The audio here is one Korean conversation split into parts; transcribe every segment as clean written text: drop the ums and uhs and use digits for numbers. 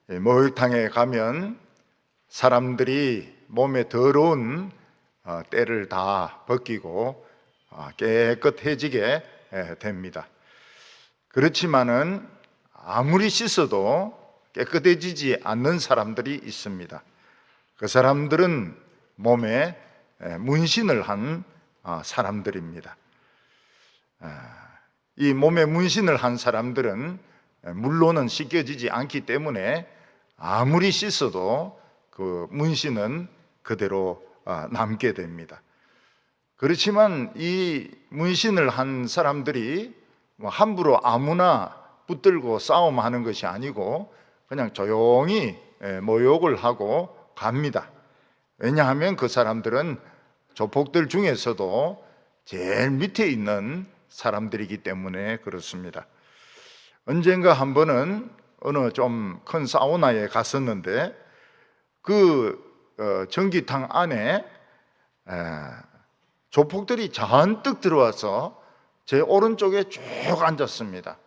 목욕탕에 가면 사람들이 몸에 더러운 때를 다 벗기고 깨끗해지게 됩니다. 그렇지만은 아무리 씻어도 깨끗해지지 않는 사람들이 있습니다. 그 사람들은 몸에 문신을 한 사람들입니다. 이 몸에 문신을 한 사람들은 물로는 씻겨지지 않기 때문에 아무리 씻어도 그 문신은 그대로 남게 됩니다. 그렇지만 이 문신을 한 사람들이 함부로 아무나 붙들고 싸움하는 것이 아니고 그냥 조용히 모욕을 하고 갑니다. 왜냐하면 그 사람들은 조폭들 중에서도 제일 밑에 있는 사람들이기 때문에 그렇습니다. 언젠가 한 번은 어느 좀 큰 사우나에 갔었는데 그 전기탕 안에 조폭들이 잔뜩 들어와서 제 오른쪽에 쭉 앉았습니다.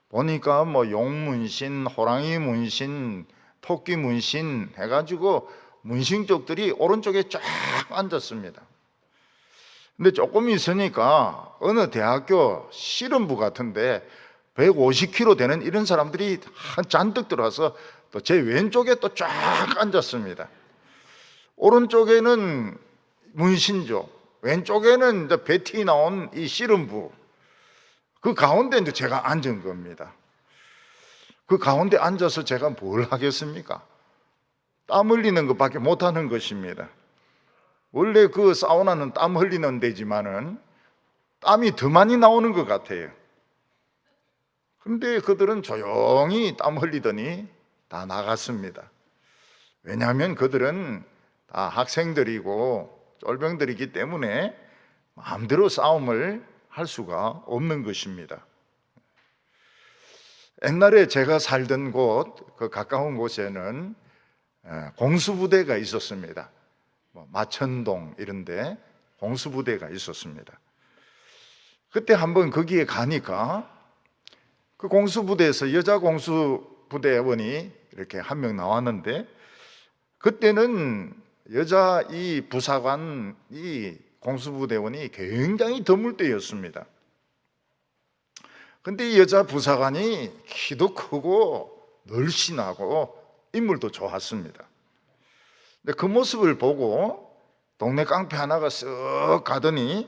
보니까 뭐 용문신, 호랑이 문신, 토끼 문신 해가지고 문신족들이 오른쪽에 쫙 앉았습니다. 근데 조금 있으니까 어느 대학교 실험부 같은데 150kg 되는 이런 사람들이 잔뜩 들어와서 또 제 왼쪽에 또 쫙 앉았습니다. 오른쪽에는 문신족, 왼쪽에는 이제 배티 나온 이 실험부, 그 가운데 이제 제가 앉은 겁니다. 그 가운데 앉아서 제가 뭘 하겠습니까? 땀 흘리는 것밖에 못 하는 것입니다. 원래 그 사우나는 땀 흘리는 데지만은 땀이 더 많이 나오는 것 같아요. 그런데 그들은 조용히 땀 흘리더니 다 나갔습니다. 왜냐하면 그들은 다 학생들이고 쫄병들이기 때문에 마음대로 싸움을 할 수가 없는 것입니다. 옛날에 제가 살던 곳, 그 가까운 곳에는 공수부대가 있었습니다. 마천동 이런 데 공수부대가 있었습니다. 그때 한번 거기에 가니까 그 공수부대에서 여자 공수부대원이 이렇게 한 명 나왔는데 그때는 여자 이 부사관 이 공수부대원이 굉장히 드물 때였습니다. 근데 이 여자 부사관이 키도 크고 늘씬하고 인물도 좋았습니다. 근데 그 모습을 보고 동네 깡패 하나가 쓱 가더니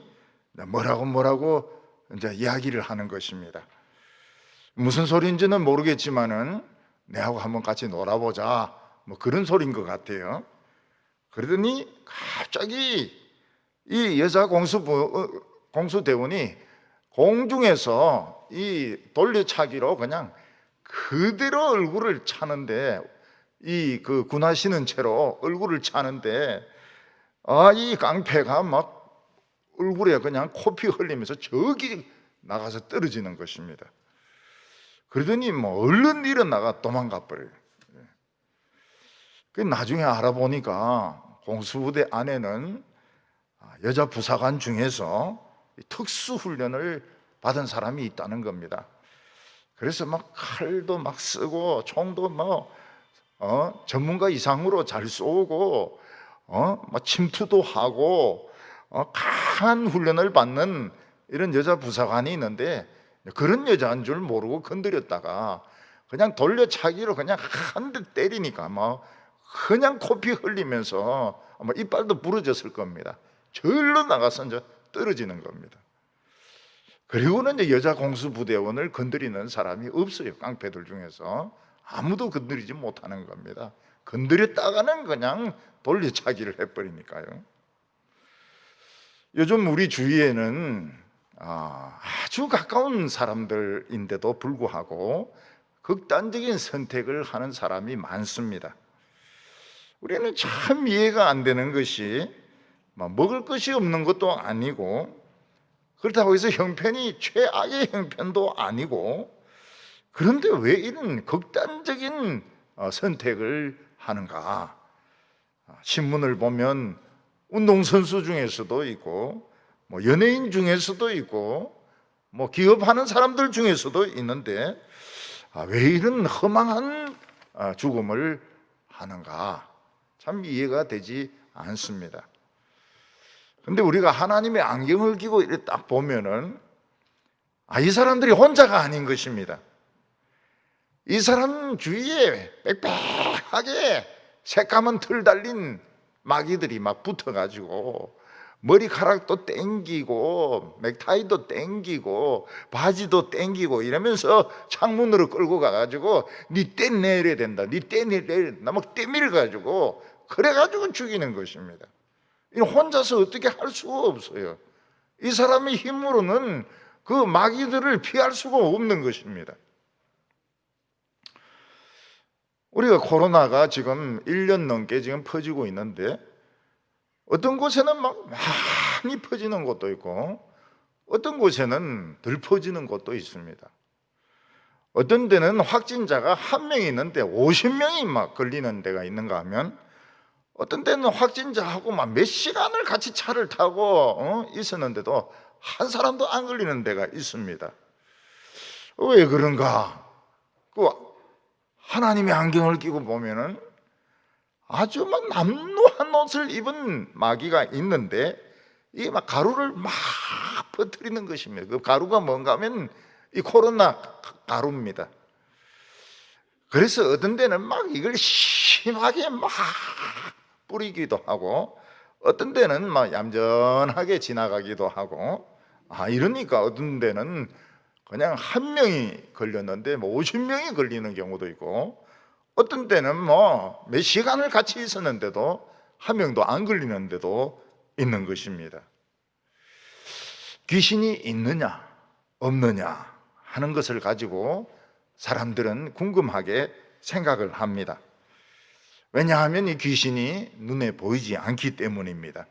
뭐라고 이제 이야기를 하는 것입니다. 무슨 소리인지는 모르겠지만은 내하고 한번 같이 놀아보자, 뭐 그런 소리인 것 같아요. 그러더니 갑자기 이 여자 공수대원이 공중에서 이 돌려차기로 그냥 그대로 얼굴을 차는데, 이 그 군화신은 채로 얼굴을 차는데 이 깡패가 막 얼굴에 그냥 코피 흘리면서 저기 나가서 떨어지는 것입니다. 그러더니 뭐 얼른 일어나가 도망가 버려요. 그 나중에 알아보니까 공수부대 안에는 여자 부사관 중에서 특수훈련을 받은 사람이 있다는 겁니다. 그래서 막 칼도 막 쓰고 총도 뭐 전문가 이상으로 잘 쏘고 막 침투도 하고 강한 훈련을 받는 이런 여자 부사관이 있는데, 그런 여자인 줄 모르고 건드렸다가 그냥 돌려차기로 그냥 한 대 때리니까 뭐 그냥 코피 흘리면서 아마 이빨도 부러졌을 겁니다. 절로 나가서 이제 떨어지는 겁니다. 그리고는 이제 여자 공수부대원을 건드리는 사람이 없어요. 깡패들 중에서 아무도 건드리지 못하는 겁니다. 건드렸다가는 그냥 돌려차기를 해버리니까요. 요즘 우리 주위에는 아주 가까운 사람들인데도 불구하고 극단적인 선택을 하는 사람이 많습니다. 우리는 참 이해가 안 되는 것이, 먹을 것이 없는 것도 아니고 그렇다고 해서 형편이 최악의 형편도 아니고, 그런데 왜 이런 극단적인 선택을 하는가? 신문을 보면 운동선수 중에서도 있고 연예인 중에서도 있고 기업하는 사람들 중에서도 있는데 왜 이런 허망한 죽음을 하는가? 참 이해가 되지 않습니다. 근데 우리가 하나님의 안경을 끼고 이렇게 딱 보면은 이 사람들이 혼자가 아닌 것입니다. 이 사람 주위에 빽빽하게 새까만 털 달린 마귀들이 막 붙어가지고 머리카락도 땡기고 넥타이도 땡기고 바지도 땡기고 이러면서 창문으로 끌고 가가지고 니 떼내야 된다, 니 떼내야 된다 막 떼밀어가지고 그래가지고 죽이는 것입니다. 혼자서 어떻게 할 수가 없어요. 이 사람의 힘으로는 그 마귀들을 피할 수가 없는 것입니다. 우리가 코로나가 지금 1년 넘게 지금 퍼지고 있는데 어떤 곳에는 막 많이 퍼지는 곳도 있고 어떤 곳에는 덜 퍼지는 곳도 있습니다. 어떤 데는 확진자가 1명이 있는데 50명이 막 걸리는 데가 있는가 하면 어떤 때는 확진자하고 막 몇 시간을 같이 차를 타고 있었는데도 한 사람도 안 걸리는 데가 있습니다. 왜 그런가? 그 하나님의 안경을 끼고 보면은 아주 막 남루한 옷을 입은 마귀가 있는데 이게 막 가루를 막 퍼뜨리는 것입니다. 그 가루가 뭔가 하면 이 코로나 가루입니다. 그래서 어떤 데는 막 이걸 심하게 막 뿌리기도 하고 어떤 데는 막 얌전하게 지나가기도 하고 이러니까 어떤 데는 그냥 1명이 걸렸는데 50명이 걸리는 경우도 있고 어떤 때는 몇 시간을 같이 있었는데도 1명도 안 걸리는데도 있는 것입니다. 귀신이 있느냐 없느냐 하는 것을 가지고 사람들은 궁금하게 생각을 합니다. 왜냐하면 이 귀신이 눈에 보이지 않기 때문입니다.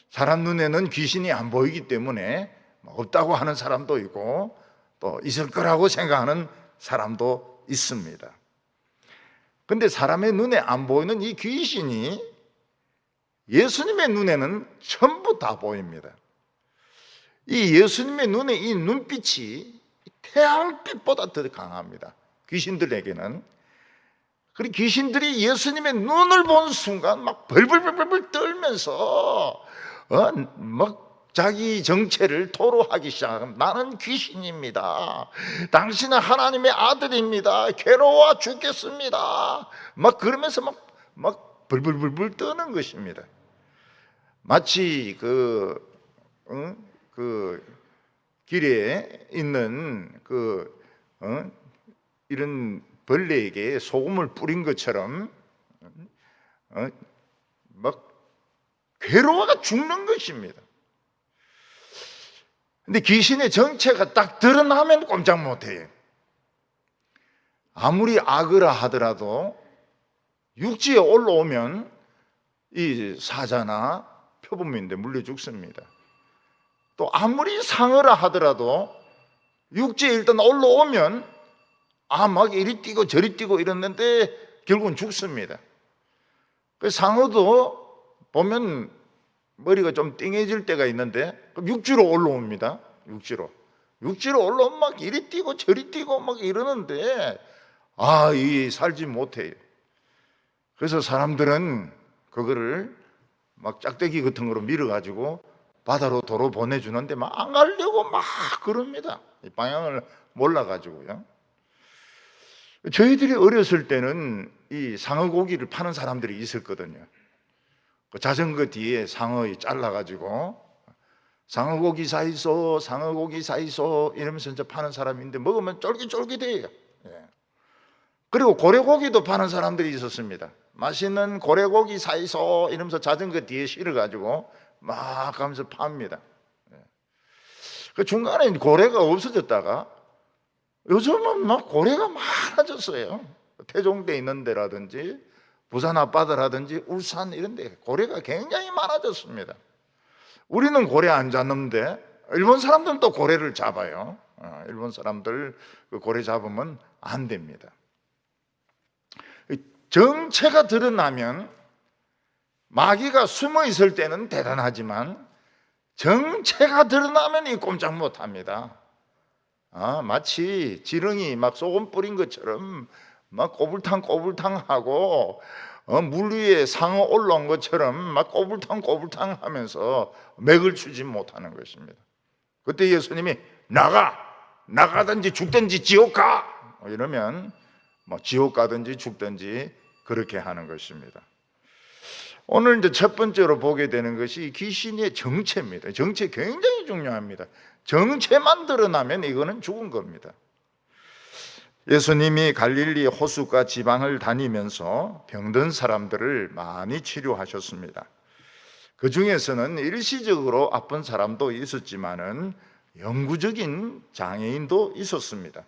사람 눈에는 귀신이 안 보이기 때문에 없다고 하는 사람도 있고 또 있을 거라고 생각하는 사람도 있습니다. 근데 사람의 눈에 안 보이는 이 귀신이 예수님의 눈에는 전부 다 보입니다. 이 예수님의 눈에 이 눈빛이 태양빛보다 더 강합니다. 귀신들에게는. 그리고 귀신들이 예수님의 눈을 본 순간 막 벌벌벌벌 떨면서 막 자기 정체를 토로하기 시작하면 나는 귀신입니다. 당신은 하나님의 아들입니다. 괴로워 죽겠습니다. 막 그러면서 막 벌벌벌벌 떠는 것입니다. 마치 그 길에 있는 이런 벌레에게 소금을 뿌린 것처럼 막 괴로워가 죽는 것입니다. 근데 귀신의 정체가 딱 드러나면 꼼짝 못해요. 아무리 악으라 하더라도 육지에 올라오면 이 사자나 표범인데 물려 죽습니다. 또 아무리 상어라 하더라도 육지에 일단 올라오면 막 이리 뛰고 저리 뛰고 이랬는데 결국은 죽습니다. 그 상어도 보면 머리가 좀 띵해질 때가 있는데 육지로 올라옵니다. 육지로 올라오면 막 이리 뛰고 저리 뛰고 막 이러는데 이 살지 못해요. 그래서 사람들은 그거를 막 짝대기 같은 거로 밀어가지고 바다로 도로 보내주는데 막 안 가려고 막 그럽니다. 방향을 몰라가지고요. 저희들이 어렸을 때는 이 상어 고기를 파는 사람들이 있었거든요. 그 자전거 뒤에 상어 잘라가지고 상어 고기 사이소 이러면서 이제 파는 사람인데 먹으면 쫄깃쫄깃해요. 그리고 고래고기도 파는 사람들이 있었습니다. 맛있는 고래고기 사이소 이러면서 자전거 뒤에 실어가지고 막 가면서 팝니다. 그 중간에 고래가 없어졌다가 요즘은 막 고래가 많아졌어요. 태종대에 있는 데라든지 부산 앞바다라든지 울산 이런 데 고래가 굉장히 많아졌습니다. 우리는 고래 안 잡는데 일본 사람들은 또 고래를 잡아요. 일본 사람들 그 고래 잡으면 안 됩니다. 정체가 드러나면 마귀가 숨어 있을 때는 대단하지만 정체가 드러나면 이 꼼짝 못합니다. 마치 지렁이 막 소금 뿌린 것처럼 막 꼬불탕꼬불탕하고 물 위에 상어 올라온 것처럼 막 꼬불탕꼬불탕 하면서 맥을 추지 못하는 것입니다. 그때 예수님이 나가든지 죽든지 지옥 가! 이러면 뭐 지옥 가든지 죽든지 그렇게 하는 것입니다. 오늘 이제 첫 번째로 보게 되는 것이 귀신의 정체입니다. 정체 굉장히 중요합니다. 정체만 드러나면 이거는 죽은 겁니다. 예수님이 갈릴리 호숫가 지방을 다니면서 병든 사람들을 많이 치료하셨습니다. 그 중에서는 일시적으로 아픈 사람도 있었지만은 영구적인 장애인도 있었습니다.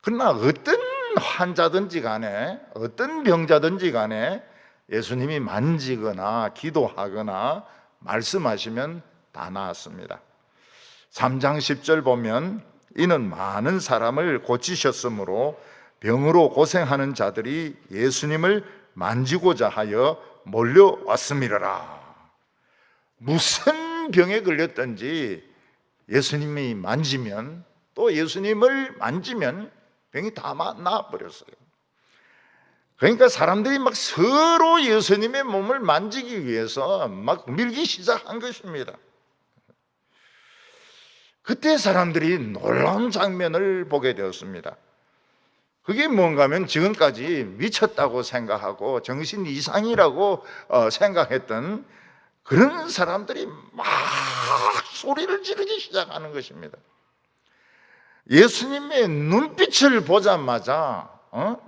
그러나 어떤 환자든지 간에 어떤 병자든지 간에 예수님이 만지거나 기도하거나 말씀하시면 다 나았습니다. 3장 10절 보면 이는 많은 사람을 고치셨으므로 병으로 고생하는 자들이 예수님을 만지고자 하여 몰려왔음이라. 무슨 병에 걸렸든지 예수님이 만지면, 또 예수님을 만지면 병이 다 나아버렸어요. 그러니까 사람들이 막 서로 예수님의 몸을 만지기 위해서 막 밀기 시작한 것입니다. 그때 사람들이 놀라운 장면을 보게 되었습니다. 그게 뭔가 하면 지금까지 미쳤다고 생각하고 정신 이상이라고 생각했던 그런 사람들이 막 소리를 지르기 시작하는 것입니다. 예수님의 눈빛을 보자마자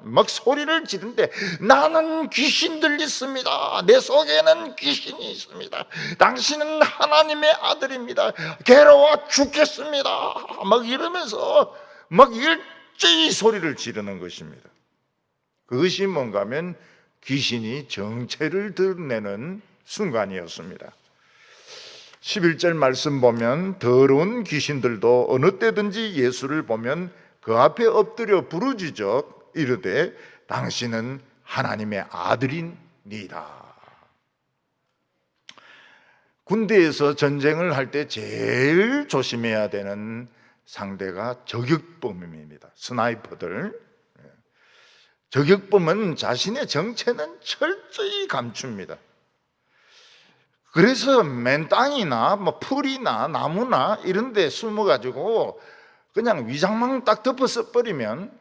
막 소리를 지르는데, 나는 귀신 들렸습니다. 내 속에는 귀신이 있습니다. 당신은 하나님의 아들입니다. 괴로워 죽겠습니다. 막 이러면서 막 일제히 소리를 지르는 것입니다. 그것이 뭔가 하면 귀신이 정체를 드러내는 순간이었습니다. 11절 말씀 보면 더러운 귀신들도 어느 때든지 예수를 보면 그 앞에 엎드려 부르짖어 이르되 당신은 하나님의 아들이니이다. 군대에서 전쟁을 할 때 제일 조심해야 되는 상대가 저격범입니다. 스나이퍼들. 저격범은 자신의 정체는 철저히 감춥니다. 그래서 맨 땅이나 뭐 풀이나 나무나 이런 데 숨어가지고 그냥 위장망 딱 덮어서 버리면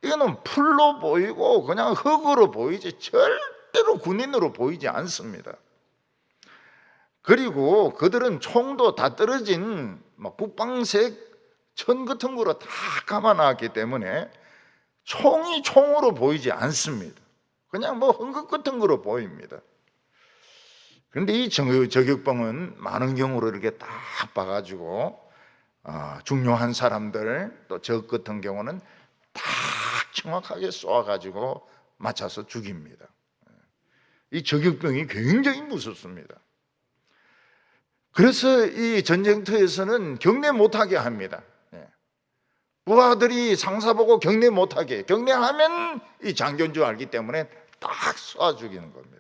이거는 풀로 보이고 그냥 흙으로 보이지 절대로 군인으로 보이지 않습니다. 그리고 그들은 총도 다 떨어진 북방색 천 같은 거로 다 감아놨기 때문에 총이 총으로 보이지 않습니다. 그냥 뭐 헝겊 같은 거로 보입니다. 그런데 이 저격범은 많은 경우로 이렇게 딱 봐가지고 중요한 사람들 또 적 같은 경우는 딱 정확하게 쏘아가지고 맞춰서 죽입니다. 이 저격병이 굉장히 무섭습니다. 그래서 이 전쟁터에서는 경례 못하게 합니다. 부하들이 상사 보고 경례 못하게, 경례하면 이 장교인 줄 알기 때문에 딱 쏴 죽이는 겁니다.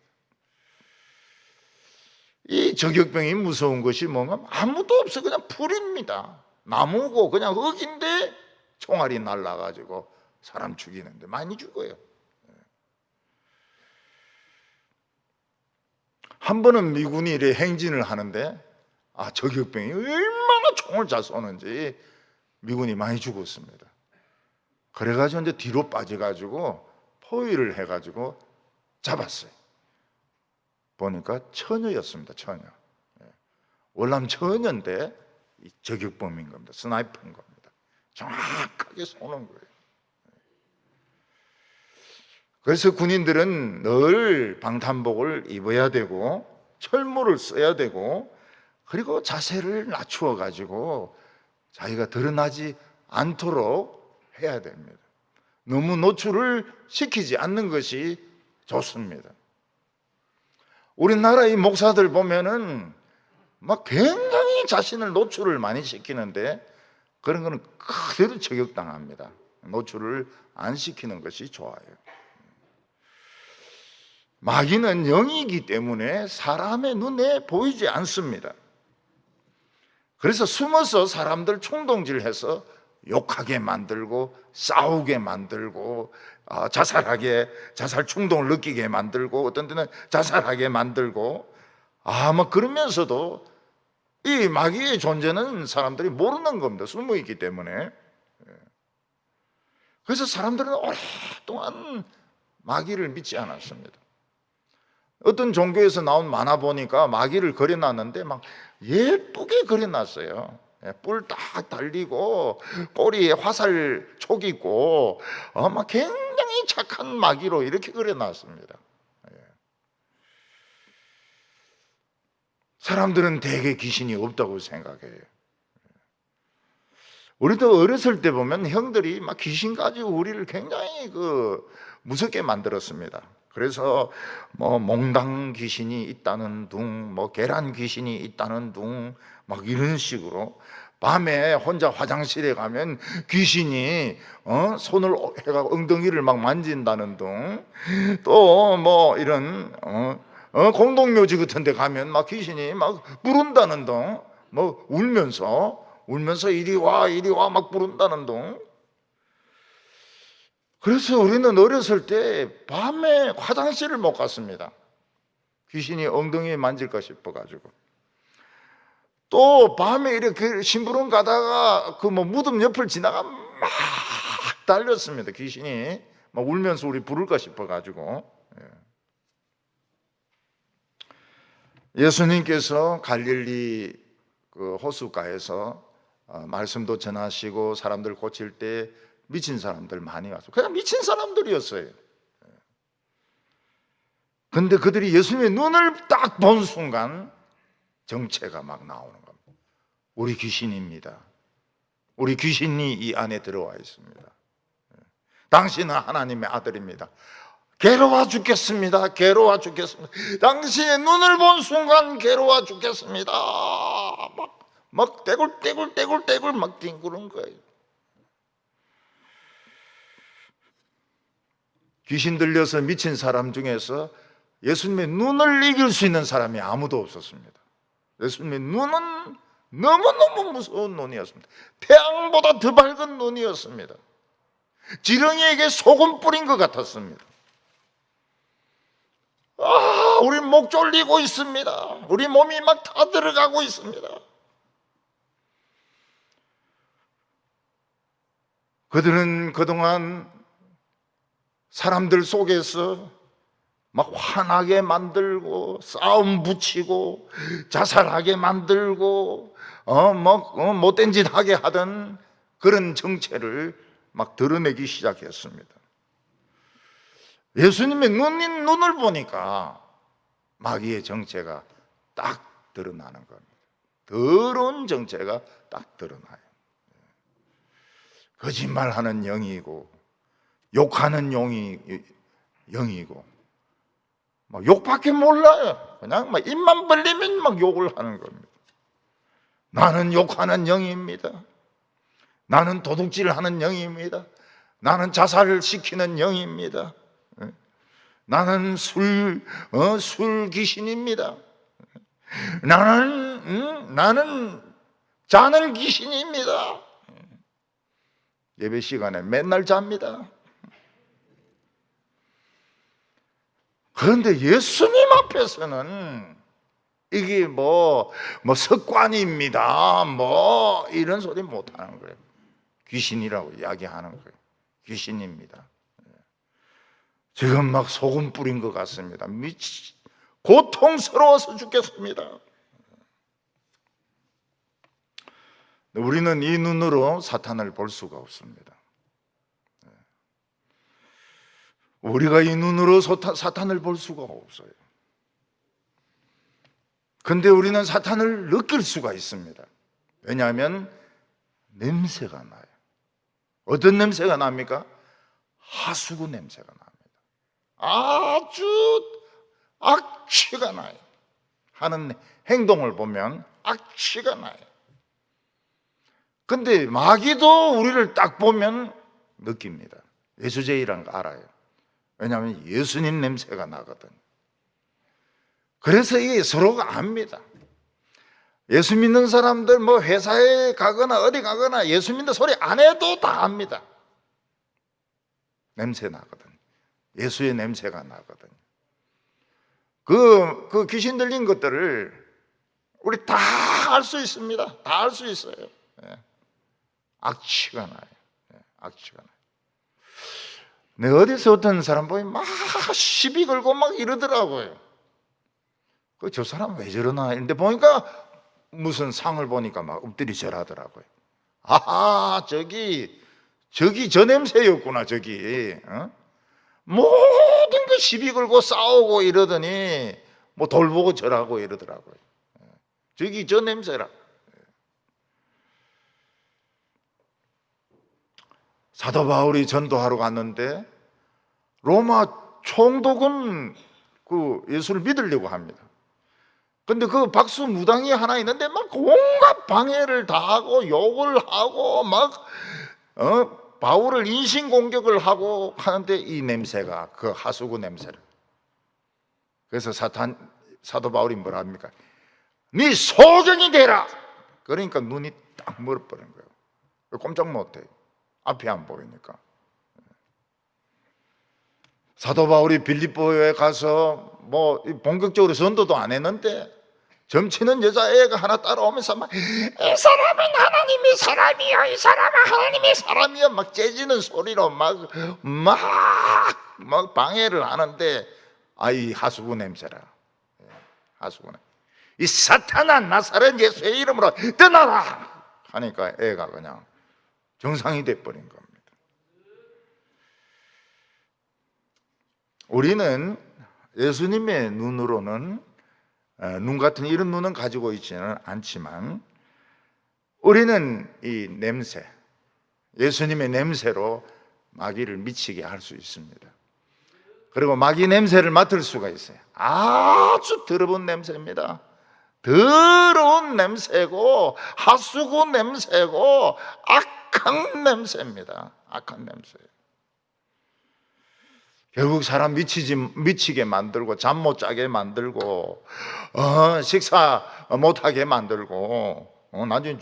이 저격병이 무서운 것이 뭔가 아무도 없어. 그냥 풀입니다. 나무고 그냥 흙인데 총알이 날라가지고 사람 죽이는데 많이 죽어요. 한 번은 미군이 이래 행진을 하는데 저격병이 얼마나 총을 잘 쏘는지 미군이 많이 죽었습니다. 그래가지고 이제 뒤로 빠져가지고 포위를 해가지고 잡았어요. 보니까 처녀였습니다. 처녀. 월남 처녀인데 이 저격범인 겁니다. 스나이퍼인 겁니다. 정확하게 쏘는 거예요. 그래서 군인들은 늘 방탄복을 입어야 되고 철모를 써야 되고 그리고 자세를 낮추어 가지고 자기가 드러나지 않도록 해야 됩니다. 너무 노출을 시키지 않는 것이 좋습니다. 우리나라의 목사들 보면은 막 굉장히 자신을 노출을 많이 시키는데 그런 거는 그대로 저격당합니다. 노출을 안 시키는 것이 좋아요. 마귀는 영이기 때문에 사람의 눈에 보이지 않습니다. 그래서 숨어서 사람들 총동질해서 욕하게 만들고 싸우게 만들고 자살 충동을 느끼게 만들고 어떤 때는 자살하게 만들고 뭐 그러면서도 이 마귀의 존재는 사람들이 모르는 겁니다. 숨어 있기 때문에. 그래서 사람들은 오랫동안 마귀를 믿지 않았습니다. 어떤 종교에서 나온 만화 보니까 마귀를 그려놨는데 막 예쁘게 그려놨어요. 뿔 딱 달리고 꼬리에 화살 촉 있고 막 굉장히 착한 마귀로 이렇게 그려놨습니다. 사람들은 대개 귀신이 없다고 생각해요. 우리도 어렸을 때 보면 형들이 막 귀신 가지고 우리를 굉장히 무섭게 만들었습니다. 그래서 뭐 몽당 귀신이 있다는 둥, 뭐 계란 귀신이 있다는 둥, 막 이런 식으로 밤에 혼자 화장실에 가면 귀신이 손을 해가 엉덩이를 막 만진다는 둥, 또 뭐 이런 공동묘지 같은 데 가면 막 귀신이 막 부른다는 둥, 뭐 울면서 이리 와 막 부른다는 둥. 그래서 우리는 어렸을 때 밤에 화장실을 못 갔습니다. 귀신이 엉덩이에 만질까 싶어가지고. 또 밤에 이렇게 심부름 가다가 그 뭐 무덤 옆을 지나가 막 달렸습니다. 귀신이 막 울면서 우리 부를까 싶어가지고. 예수님께서 갈릴리 그 호숫가에서 말씀도 전하시고 사람들 고칠 때 미친 사람들 많이 왔어요. 그냥 미친 사람들이었어요. 근데 그들이 예수님의 눈을 딱 본 순간 정체가 막 나오는 겁니다. 우리 귀신입니다. 우리 귀신이 이 안에 들어와 있습니다. 당신은 하나님의 아들입니다. 괴로워 죽겠습니다. 괴로워 죽겠습니다. 당신의 눈을 본 순간 괴로워 죽겠습니다. 막 떼굴 막 뒹구는 거예요. 귀신 들려서 미친 사람 중에서 예수님의 눈을 이길 수 있는 사람이 아무도 없었습니다. 예수님의 눈은 너무너무 무서운 눈이었습니다. 태양보다 더 밝은 눈이었습니다. 지렁이에게 소금 뿌린 것 같았습니다. 우리 목 졸리고 있습니다. 우리 몸이 막 다 들어가고 있습니다. 그들은 그동안 사람들 속에서 막 화나게 만들고 싸움 붙이고 자살하게 만들고 못된 짓 하게 하던 그런 정체를 막 드러내기 시작했습니다. 예수님의 눈을 보니까 마귀의 정체가 딱 드러나는 겁니다. 더러운 정체가 딱 드러나요. 거짓말하는 영이고 욕하는 영이고 막 욕밖에 몰라요. 그냥 막 입만 벌리면 막 욕을 하는 겁니다. 나는 욕하는 영입니다. 나는 도둑질하는 영입니다. 나는 자살을 시키는 영입니다. 나는 술 귀신입니다. 나는 자는 귀신입니다. 예배 시간에 맨날 잡니다. 그런데 예수님 앞에서는 이게 뭐 습관입니다. 뭐 이런 소리 못 하는 거예요. 귀신이라고 이야기하는 거예요. 귀신입니다. 지금 막 소금 뿌린 것 같습니다. 고통스러워서 죽겠습니다. 우리는 이 눈으로 사탄을 볼 수가 없습니다. 우리가 이 눈으로 사탄을 볼 수가 없어요. 근데 우리는 사탄을 느낄 수가 있습니다. 왜냐하면 냄새가 나요. 어떤 냄새가 납니까? 하수구 냄새가 납니다. 아주 악취가 나요. 하는 행동을 보면 악취가 나요. 근데 마귀도 우리를 딱 보면 느낍니다. 예수제이라는 거 알아요. 왜냐하면 예수님 냄새가 나거든. 그래서 이게 서로가 압니다. 예수 믿는 사람들 뭐 회사에 가거나 어디 가거나 예수 믿는 소리 안 해도 다 합니다. 냄새 나거든. 예수의 냄새가 나거든. 그 귀신 들린 것들을 우리 다 알 수 있습니다. 다 알 수 있어요. 예. 악취가 나요. 예. 악취가 나요. 내가 어디서 어떤 사람 보면 막 시비 걸고 막 이러더라고요. 저 사람 왜 저러나 했는데 보니까 무슨 상을 보니까 막 엎드리 절하더라고요. 아하, 저기 저 냄새였구나, 저기. 어? 모든 거 시비 걸고 싸우고 이러더니 뭐 돌보고 절하고 이러더라고요. 저기 저 냄새라. 사도 바울이 전도하러 갔는데 로마 총독은 그 예수를 믿으려고 합니다. 근데 그 박수 무당이 하나 있는데 막 온갖 방해를 다 하고 욕을 하고 막 바울을 인신공격을 하고 하는데 이 냄새가 그 하수구 냄새를. 그래서 사도 바울이 뭐라 합니까? 네 소경이 되라. 그러니까 눈이 딱 멀어버린 거예요. 꼼짝 못해요. 앞이 안 보이니까. 사도 바울이 빌립보에 가서 뭐 본격적으로 전도도 안 했는데 점치는 여자애가 하나 따라오면서 막 이 사람은 하나님의 사람이요, 이 사람은 하나님의 사람이요 막 째지는 소리로 막 방해를 하는데 이 하수구 냄새라. 하수구 냄새. 이 사탄아, 나사렛 예수의 이름으로 떠나라 하니까 애가 그냥 정상이 돼버린 겁니다. 우리는 예수님의 눈으로는 눈 같은 이런 눈은 가지고 있지는 않지만 우리는 이 냄새, 예수님의 냄새로 마귀를 미치게 할 수 있습니다. 그리고 마귀 냄새를 맡을 수가 있어요. 아주 더러운 냄새입니다. 더러운 냄새고 하수구 냄새고 악한 냄새입니다. 악한 냄새예요. 결국 사람 미치게 만들고 잠 못 자게 만들고 식사 못하게 만들고 나중에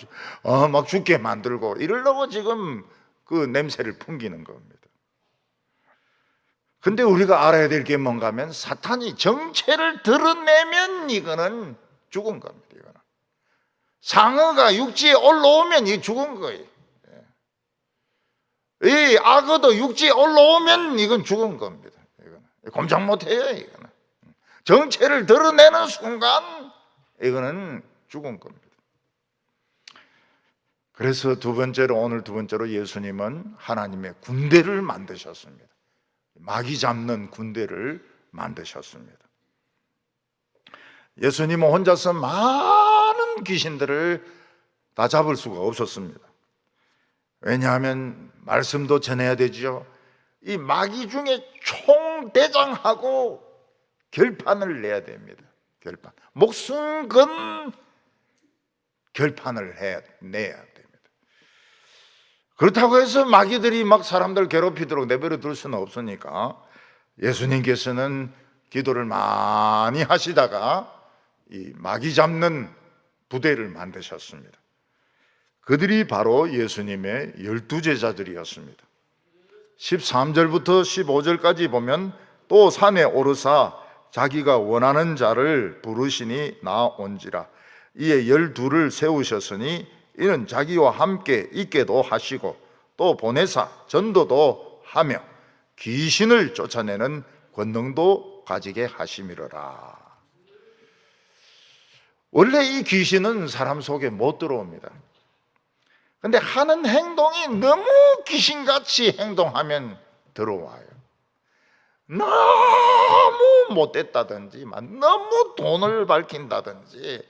막 죽게 만들고 이러려고 지금 그 냄새를 풍기는 겁니다. 근데 우리가 알아야 될 게 뭔가 하면 사탄이 정체를 드러내면 이거는 죽은 겁니다. 이거는 상어가 육지에 올라오면 이 죽은 거예요. 이 악어도 육지에 올라오면 이건 죽은 겁니다. 이거는 꼼짝 못해요. 이거는 정체를 드러내는 순간 이거는 죽은 겁니다. 그래서 오늘 두 번째로 예수님은 하나님의 군대를 만드셨습니다. 마귀 잡는 군대를 만드셨습니다. 예수님은 혼자서 많은 귀신들을 다 잡을 수가 없었습니다. 왜냐하면 말씀도 전해야 되죠. 이 마귀 중에 총대장하고 결판을 내야 됩니다. 결판. 목숨 건 결판을 내야 됩니다. 그렇다고 해서 마귀들이 막 사람들 괴롭히도록 내버려 둘 수는 없으니까 예수님께서는 기도를 많이 하시다가 이 마귀 잡는 부대를 만드셨습니다. 그들이 바로 예수님의 12제자들이었습니다. 13절부터 15절까지 보면 또 산에 오르사 자기가 원하는 자를 부르시니 나온지라. 이에 12를 세우셨으니 이는 자기와 함께 있게도 하시고 또 보내사 전도도 하며 귀신을 쫓아내는 권능도 가지게 하심이로라. 원래 이 귀신은 사람 속에 못 들어옵니다. 근데 하는 행동이 너무 귀신같이 행동하면 들어와요. 너무 못됐다든지 너무 돈을 밝힌다든지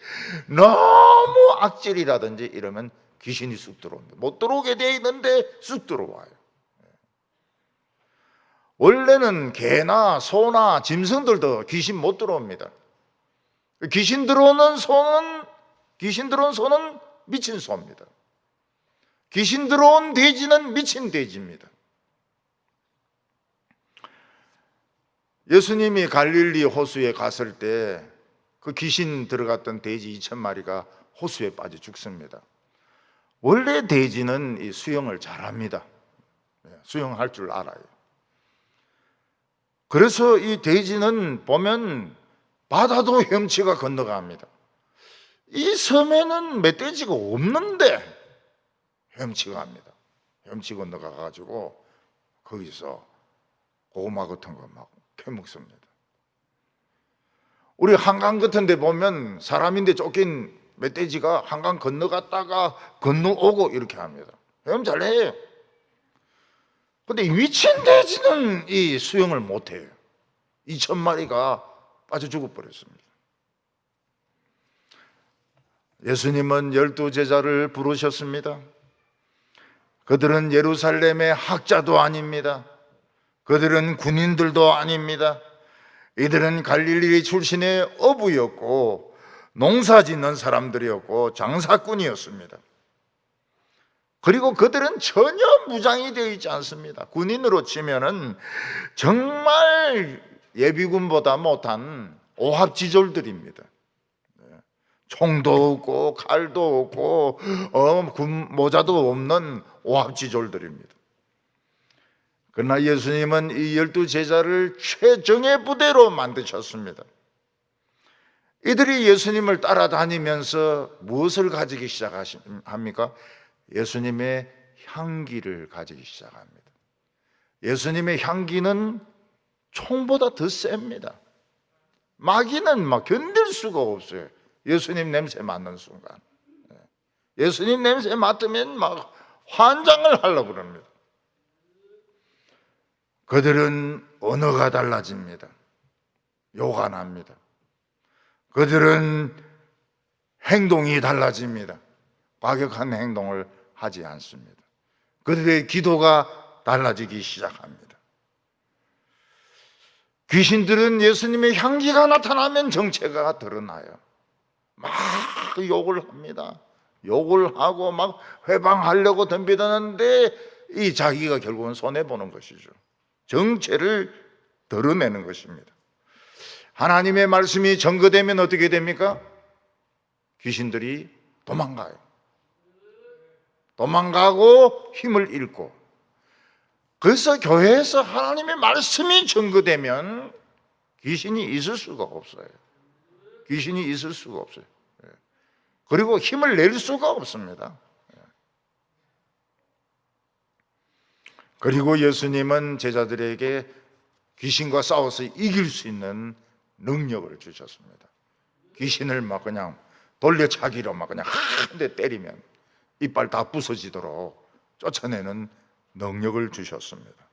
너무 악질이라든지 이러면 귀신이 쑥 들어옵니다. 못 들어오게 돼 있는데 쑥 들어와요. 원래는 개나 소나 짐승들도 귀신 못 들어옵니다. 귀신 들어오는 소는 미친 소입니다. 귀신 들어온 돼지는 미친 돼지입니다. 예수님이 갈릴리 호수에 갔을 때 그 귀신 들어갔던 돼지 2,000마리가 호수에 빠져 죽습니다. 원래 돼지는 이 수영을 잘합니다. 수영할 줄 알아요. 그래서 이 돼지는 보면 바다도 헤엄치가 건너갑니다. 이 섬에는 멧돼지가 없는데 헤엄치가 갑니다. 헤엄치 건너가가지고 거기서 고구마 같은 거 막 캐먹습니다. 우리 한강 같은 데 보면 사람인데 쫓긴 멧돼지가 한강 건너갔다가 건너오고 이렇게 합니다. 헤엄 잘해요. 근데 미친 돼지는 이 수영을 못해요. 2,000마리가 빠져 죽어버렸습니다. 예수님은 12제자를 부르셨습니다. 그들은 예루살렘의 학자도 아닙니다. 그들은 군인들도 아닙니다. 이들은 갈릴리 출신의 어부였고 농사 짓는 사람들이었고 장사꾼이었습니다. 그리고 그들은 전혀 무장이 되어 있지 않습니다. 군인으로 치면은 정말 예비군보다 못한 오합지졸들입니다. 총도 없고 칼도 없고 군 모자도 없는 오합지졸들입니다. 그러나 예수님은 이 12제자를 최정예 부대로 만드셨습니다. 이들이 예수님을 따라다니면서 무엇을 가지기 시작합니까? 예수님의 향기를 가지기 시작합니다. 예수님의 향기는 총보다 더 셉니다. 마귀는 막 견딜 수가 없어요. 예수님 냄새 맡는 순간. 예수님 냄새 맡으면 막 환장을 하려고 그럽니다. 그들은 언어가 달라집니다. 욕가 납니다. 그들은 행동이 달라집니다. 과격한 행동을 하지 않습니다. 그들의 기도가 달라지기 시작합니다. 귀신들은 예수님의 향기가 나타나면 정체가 드러나요. 막 욕을 합니다. 욕을 하고 막 회방하려고 덤비드는데 이 자기가 결국은 손해보는 것이죠. 정체를 드러내는 것입니다. 하나님의 말씀이 전거되면 어떻게 됩니까? 귀신들이 도망가요. 도망가고 힘을 잃고. 그래서 교회에서 하나님의 말씀이 전거되면 귀신이 있을 수가 없어요. 귀신이 있을 수가 없어요. 그리고 힘을 낼 수가 없습니다. 그리고 예수님은 제자들에게 귀신과 싸워서 이길 수 있는 능력을 주셨습니다. 귀신을 막 그냥 돌려차기로 막 그냥 한 대 때리면 이빨 다 부서지도록 쫓아내는 능력을 주셨습니다.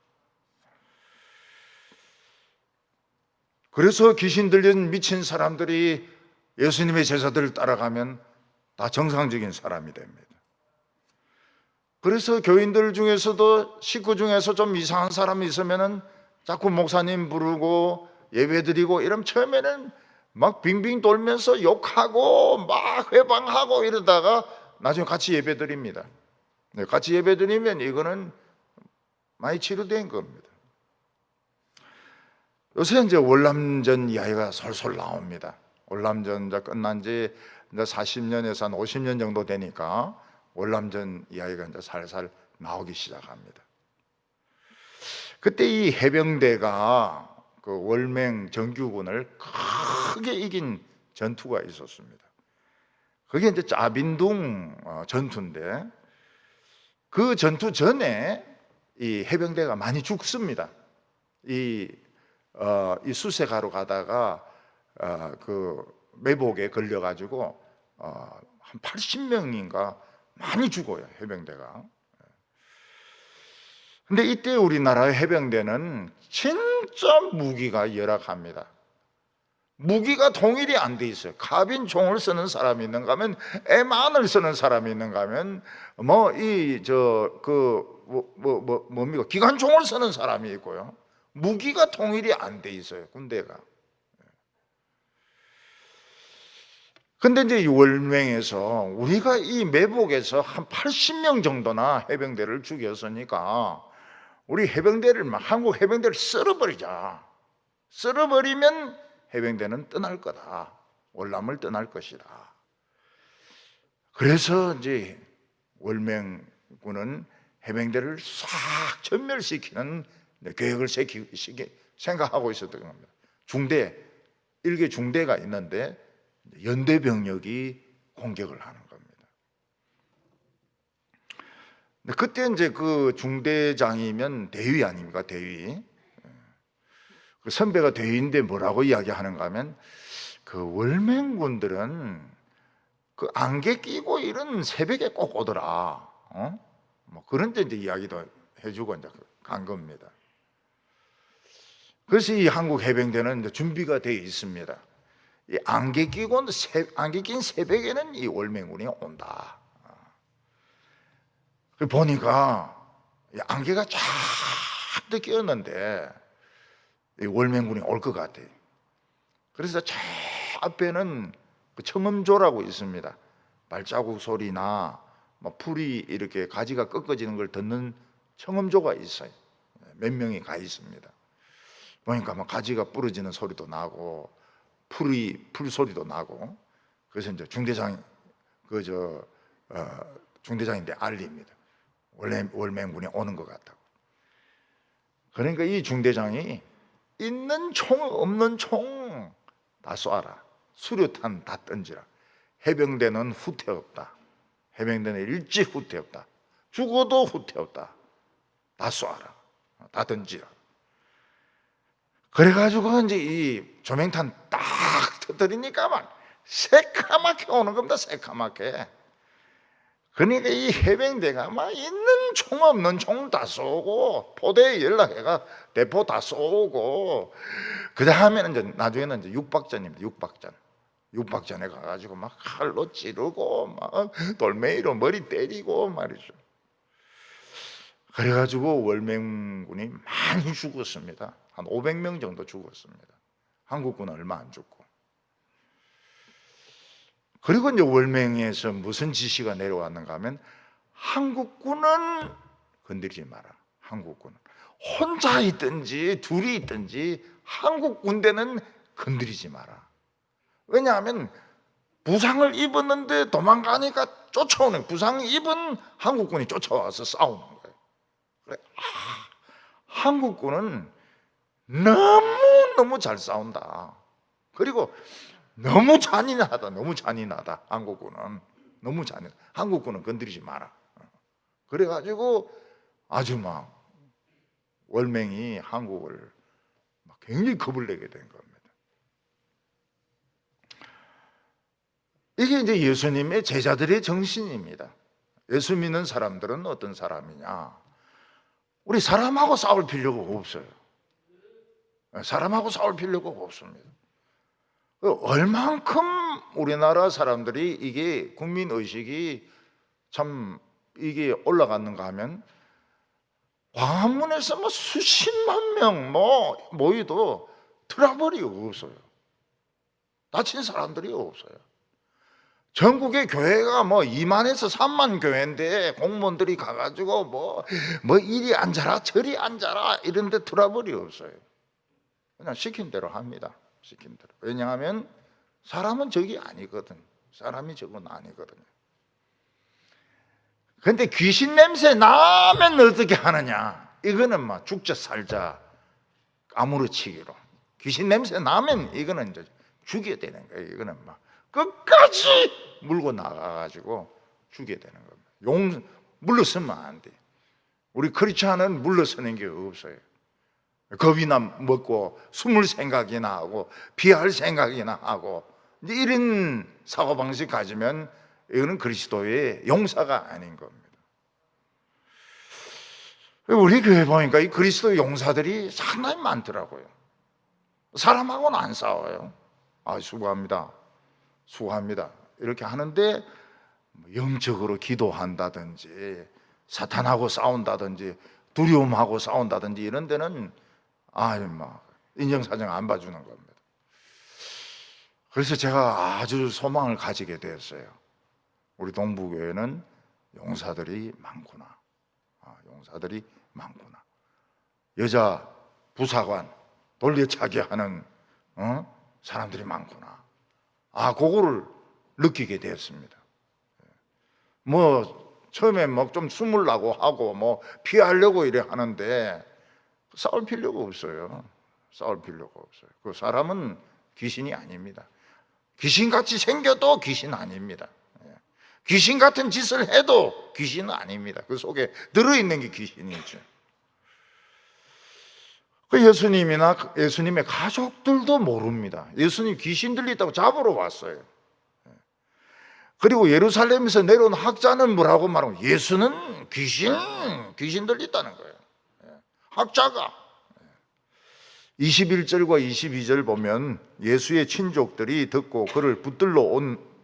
그래서 귀신 들린 미친 사람들이 예수님의 제자들을 따라가면 다 정상적인 사람이 됩니다. 그래서 교인들 중에서도 식구 중에서 좀 이상한 사람이 있으면은 자꾸 목사님 부르고 예배드리고 이러면 처음에는 막 빙빙 돌면서 욕하고 막 회방하고 이러다가 나중에 같이 예배드립니다. 같이 예배드리면 이거는 많이 치료된 겁니다. 요새 이제 월남전 이야기가 솔솔 나옵니다. 월남전 이제 끝난 지 이제 40년에서 한 50년 정도 되니까 월남전 이야기가 이제 살살 나오기 시작합니다. 그때 이 해병대가 그 월맹 정규군을 크게 이긴 전투가 있었습니다. 그게 이제 짜빈둥 전투인데 그 전투 전에 이 해병대가 많이 죽습니다. 이 수색하러 가다가 그 매복에 걸려가지고 한 80명인가 많이 죽어요, 해병대가. 근데 이때 우리나라의 해병대는 진짜 무기가 열악합니다. 무기가 통일이 안 돼 있어요. 카빈 총을 쓰는 사람이 있는가 하면 M1을 쓰는 사람이 있는가 하면 뭡니까? 기관총을 쓰는 사람이 있고요. 무기가 통일이 안 돼 있어요, 군대가. 근데 이제 이 월맹에서 우리가 이 매복에서 한 80명 정도나 해병대를 죽였으니까 우리 해병대를 한국 해병대를 쓸어버리자. 쓸어버리면 해병대는 떠날 거다. 월남을 떠날 것이라. 그래서 이제 월맹군은 해병대를 싹 전멸시키는 계획을 생각하고 있었던 겁니다. 일개 중대가 있는데 연대 병력이 공격을 하는 겁니다. 그때 이제 그 중대장이면 대위 아닙니까? 대위. 그 선배가 대위인데 뭐라고 이야기하는가 하면, 그 월맹군들은 그 안개 끼고 이런 새벽에 꼭 오더라. 뭐 그런 데 이제 이야기도 해주고 이제 간 겁니다. 그래서 이 한국 해병대는 이제 준비가 되어 있습니다. 이 안개 낀 새벽에는 이 월맹군이 온다. 보니까 안개가 쫙 끼었는데 이 월맹군이 올 것 같아요. 그래서 저 앞에는 그 청음조라고 있습니다. 발자국 소리나 뭐 풀이 이렇게 가지가 꺾어지는 걸 듣는 청음조가 있어요. 몇 명이 가 있습니다. 보니까 뭐 가지가 부러지는 소리도 나고 풀 소리도 나고. 그래서 이제 중대장인데 알립니다. 월맹군이 오는 것 같다고. 그러니까 이 중대장이 있는 총 없는 총 다 쏴라. 수류탄 다 던지라. 해병대는 후퇴 없다. 해병대는 일지 후퇴 없다. 죽어도 후퇴 없다. 다 쏴라. 다 던지라. 그래가지고 이제 이 조명탄 딱 터뜨리니까 막 새카맣게 오는 겁니다. 새카맣게. 그러니까 이 해병대가 막 있는 총 없는 총 다 쏘고, 포대에 연락해가 대포 다 쏘고, 그 다음에는 이제 나중에는 이제 육박전입니다. 육박전에 가가지고 막 칼로 찌르고 막 돌멩이로 머리 때리고 말이죠. 그래가지고 월맹군이 많이 죽었습니다. 한 500명 정도 죽었습니다. 한국군은 얼마 안 죽고. 그리고 이제 월맹에서 무슨 지시가 내려왔는가 하면, 한국군은 건드리지 마라. 한국군은 혼자 있든지 둘이 있든지 한국 군대는 건드리지 마라. 왜냐하면 부상을 입었는데 도망가니까 쫓아오는, 부상 입은 한국군이 쫓아와서 싸우는 거예요. 그래, 한국군은 너무 잘 싸운다. 그리고 너무 잔인하다. 한국군은 너무 잔인하다. 한국군은 건드리지 마라. 그래가지고 아주 막 월맹이 한국을 막 굉장히 겁을 내게 된 겁니다. 이게 이제 예수님의 제자들의 정신입니다. 예수 믿는 사람들은 어떤 사람이냐? 우리 사람하고 싸울 필요가 없어요. 사람하고 싸울 필요가 없습니다. 얼만큼 우리나라 사람들이 이게 국민의식이 참 이게 올라갔는가 하면, 광화문에서 뭐 수십만 명 모여도 트러블이 없어요. 다친 사람들이 없어요. 전국의 교회가 뭐 2만에서 3만 교회인데 공무원들이 가가지고 뭐 이리 앉아라 저리 앉아라 이런데 트러블이 없어요. 그냥 시킨 대로 합니다. 시킨 대로. 왜냐하면 사람은 적이 아니거든. 사람이 적은 아니거든요. 그런데 귀신 냄새 나면 어떻게 하느냐? 이거는 막 죽자 살자 아무렇지기로. 귀신 냄새 나면 이거는 이제 죽여야 되는 거예요. 이거는 막 끝까지 물고 나가가지고 죽여야 되는 겁니다. 물러서면 안 돼. 우리 크리스찬은 물러서는 게 없어요. 겁이나 먹고 숨을 생각이나 하고 피할 생각이나 하고, 이제 이런 사고방식 가지면 이거는 그리스도의 용사가 아닌 겁니다. 우리 교회 보니까 이 그리스도의 용사들이 상당히 많더라고요. 사람하고는 안 싸워요. 수고합니다 이렇게 하는데, 영적으로 기도한다든지 사탄하고 싸운다든지 두려움하고 싸운다든지 이런 데는 인정사정 안 봐주는 겁니다. 그래서 제가 아주 소망을 가지게 되었어요. 우리 동부교회는 용사들이 많구나. 용사들이 많구나. 여자 부사관 돌려차기 하는 사람들이 많구나. 그거를 느끼게 되었습니다. 처음에 좀 숨으려고 하고 피하려고 이래 하는데 싸울 필요가 없어요. 싸울 필요가 없어요. 그 사람은 귀신이 아닙니다. 귀신같이 생겨도 귀신 아닙니다. 귀신 같은 짓을 해도 귀신은 아닙니다. 그 속에 들어있는 게 귀신이죠. 그 예수님이나 예수님의 가족들도 모릅니다. 예수님 귀신 들렸다고 잡으러 왔어요. 그리고 예루살렘에서 내려온 학자는 뭐라고 말하고, 예수는 귀신 들렸다는 거예요. 학자가. 21절과 22절 보면 예수의 친족들이 듣고 그를 붙들러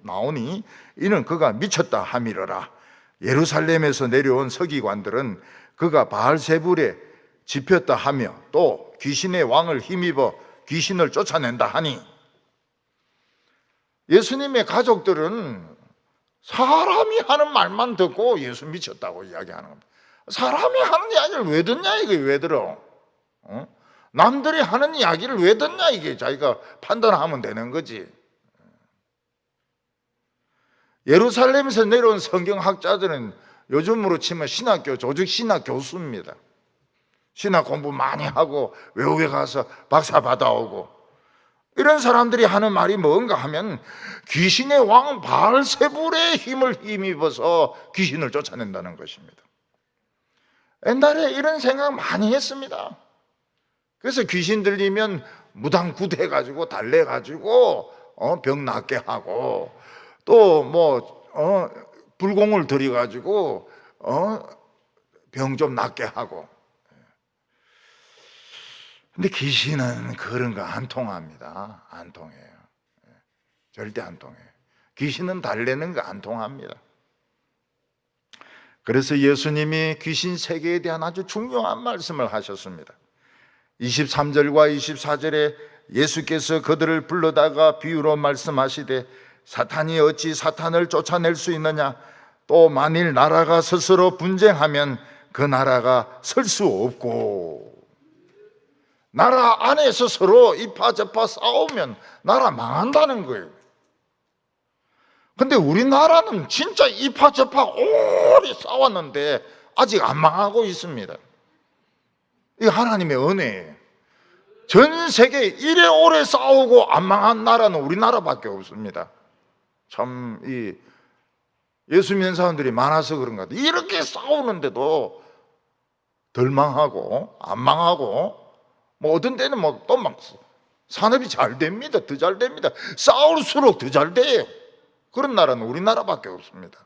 나오니 이는 그가 미쳤다 함이러라. 예루살렘에서 내려온 서기관들은 그가 바알세불에 집혔다 하며 또 귀신의 왕을 힘입어 귀신을 쫓아낸다 하니, 예수님의 가족들은 사람이 하는 말만 듣고 예수 미쳤다고 이야기하는 겁니다. 사람이 하는 이야기를 왜 듣냐, 이게 왜 들어? 남들이 하는 이야기를 왜 듣냐, 이게 자기가 판단하면 되는 거지. 예루살렘에서 내려온 성경학자들은 요즘으로 치면 신학교, 조직 신학 교수입니다. 신학 공부 많이 하고 외국에 가서 박사 받아오고, 이런 사람들이 하는 말이 뭔가 하면 귀신의 왕 바알세불의 힘을 힘입어서 귀신을 쫓아낸다는 것입니다. 옛날에 이런 생각 많이 했습니다. 그래서 귀신 들리면 무당굿해가지고 달래가지고 병 낫게 하고, 또 불공을 들여가지고 병 좀 낫게 하고. 근데 귀신은 그런 거 안 통합니다. 안 통해요. 절대 안 통해요. 귀신은 달래는 거 안 통합니다. 그래서 예수님이 귀신 세계에 대한 아주 중요한 말씀을 하셨습니다. 23절과 24절에 예수께서 그들을 불러다가 비유로 말씀하시되, 사탄이 어찌 사탄을 쫓아낼 수 있느냐? 또 만일 나라가 스스로 분쟁하면 그 나라가 설 수 없고, 나라 안에서 서로 이파저파 싸우면 나라 망한다는 거예요. 근데 우리나라는 진짜 이파저파 오래 싸웠는데 아직 안 망하고 있습니다. 이게 하나님의 은혜예요. 전 세계에 이래 오래 싸우고 안 망한 나라는 우리나라밖에 없습니다. 참 예수 믿는 사람들이 많아서 그런 것 같아요. 이렇게 싸우는데도 덜 망하고 안 망하고, 어떤 때는 또 막 산업이 잘 됩니다. 더 잘 됩니다. 싸울수록 더 잘 돼요. 그런 나라는 우리나라밖에 없습니다.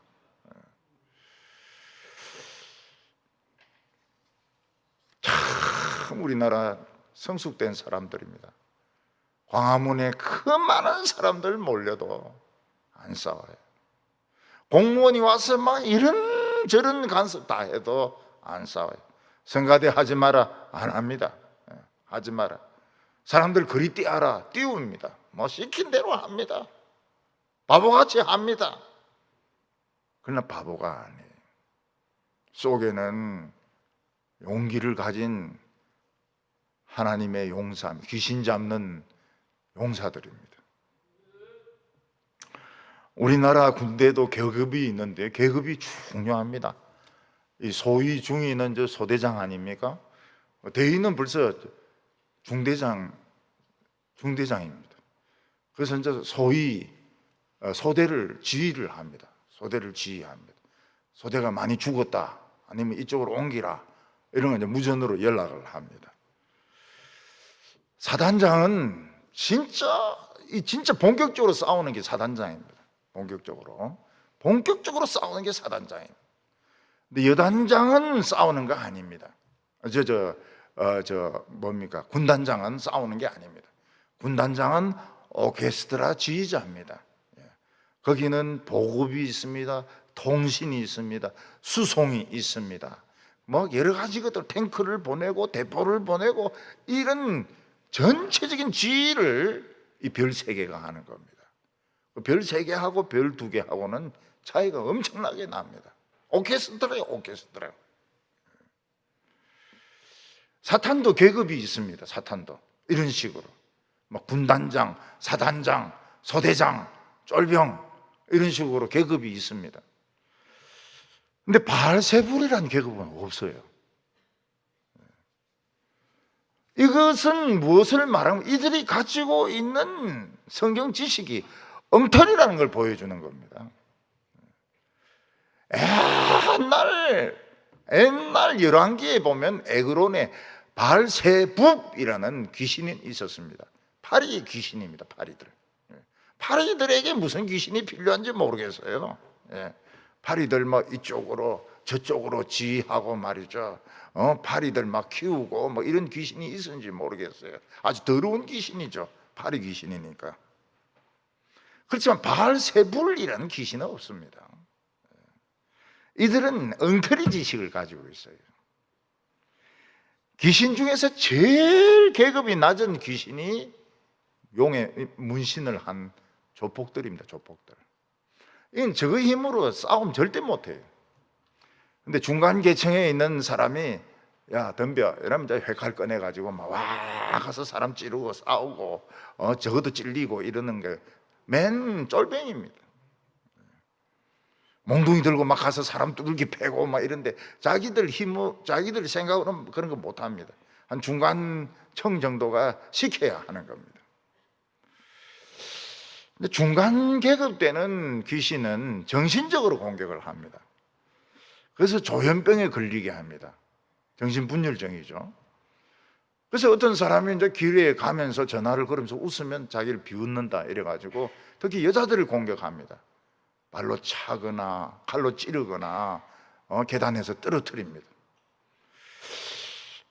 참 우리나라 성숙된 사람들입니다. 광화문에 그 많은 사람들 몰려도 안 싸워요. 공무원이 와서 막 이런저런 간섭 다 해도 안 싸워요. 성가대 하지 마라, 안 합니다. 하지 마라. 사람들 그리 띄워라, 띄웁니다. 시킨 대로 합니다. 바보같이 합니다. 그러나 바보가 아니에요. 속에는 용기를 가진 하나님의 용사, 귀신 잡는 용사들입니다. 우리나라 군대도 계급이 있는데 계급이 중요합니다. 이 소위 중위는 소대장 아닙니까? 대위는 벌써 중대장입니다. 그래서 이제 소위 소대를 지휘를 합니다. 소대를 지휘합니다. 소대가 많이 죽었다, 아니면 이쪽으로 옮기라, 이런 거 이제 무전으로 연락을 합니다. 사단장은 진짜 본격적으로 싸우는 게 사단장입니다. 본격적으로 싸우는 게 사단장입니다. 근데 여단장은 싸우는 거 아닙니다. 군단장은 싸우는 게 아닙니다. 군단장은 오케스트라 지휘자입니다. 거기는 보급이 있습니다. 통신이 있습니다. 수송이 있습니다. 여러 가지 것들, 탱크를 보내고 대포를 보내고, 이런 전체적인 지휘를 이 별 3개가 하는 겁니다. 별 3개하고 별 2개하고는 차이가 엄청나게 납니다. 오케스트라예요, 오케스트라. 사탄도 계급이 있습니다. 사탄도 이런 식으로 군단장, 사단장, 소대장, 쫄병 이런 식으로 계급이 있습니다. 근데 바알세불이라는 계급은 없어요. 이것은 무엇을 말하면 이들이 가지고 있는 성경 지식이 엉터리라는 걸 보여주는 겁니다. 옛날 열왕기에 보면 에그론에 바알세붑이라는 귀신이 있었습니다. 파리 귀신입니다. 파리들. 파리들에게 무슨 귀신이 필요한지 모르겠어요. 파리들 막 이쪽으로 저쪽으로 지휘하고 말이죠. 파리들 막 키우고 뭐 이런 귀신이 있었는지 모르겠어요. 아주 더러운 귀신이죠. 파리 귀신이니까. 그렇지만 바알세불이라는 귀신은 없습니다. 이들은 엉터리 지식을 가지고 있어요. 귀신 중에서 제일 계급이 낮은 귀신이 용의 문신을 한 조폭들입니다. 조폭들. 이건 저거 힘으로 싸움 절대 못해요. 근데 중간 계층에 있는 사람이 야 덤벼 이러면 이제 회칼 꺼내가지고 막 와 가서 사람 찌르고 싸우고 저것도 찔리고 이러는 게 맨 쫄병입니다. 몽둥이 들고 막 가서 사람 두들기 패고 막 이런데 자기들 생각으로는 그런 거 못합니다. 한 중간청 정도가 시켜야 하는 겁니다. 근데 중간 계급 때는 귀신은 정신적으로 공격을 합니다. 그래서 조현병에 걸리게 합니다. 정신분열증이죠. 그래서 어떤 사람이 이제 길에 가면서 전화를 걸으면서 웃으면 자기를 비웃는다 이래가지고 특히 여자들을 공격합니다. 발로 차거나 칼로 찌르거나 계단에서 떨어뜨립니다.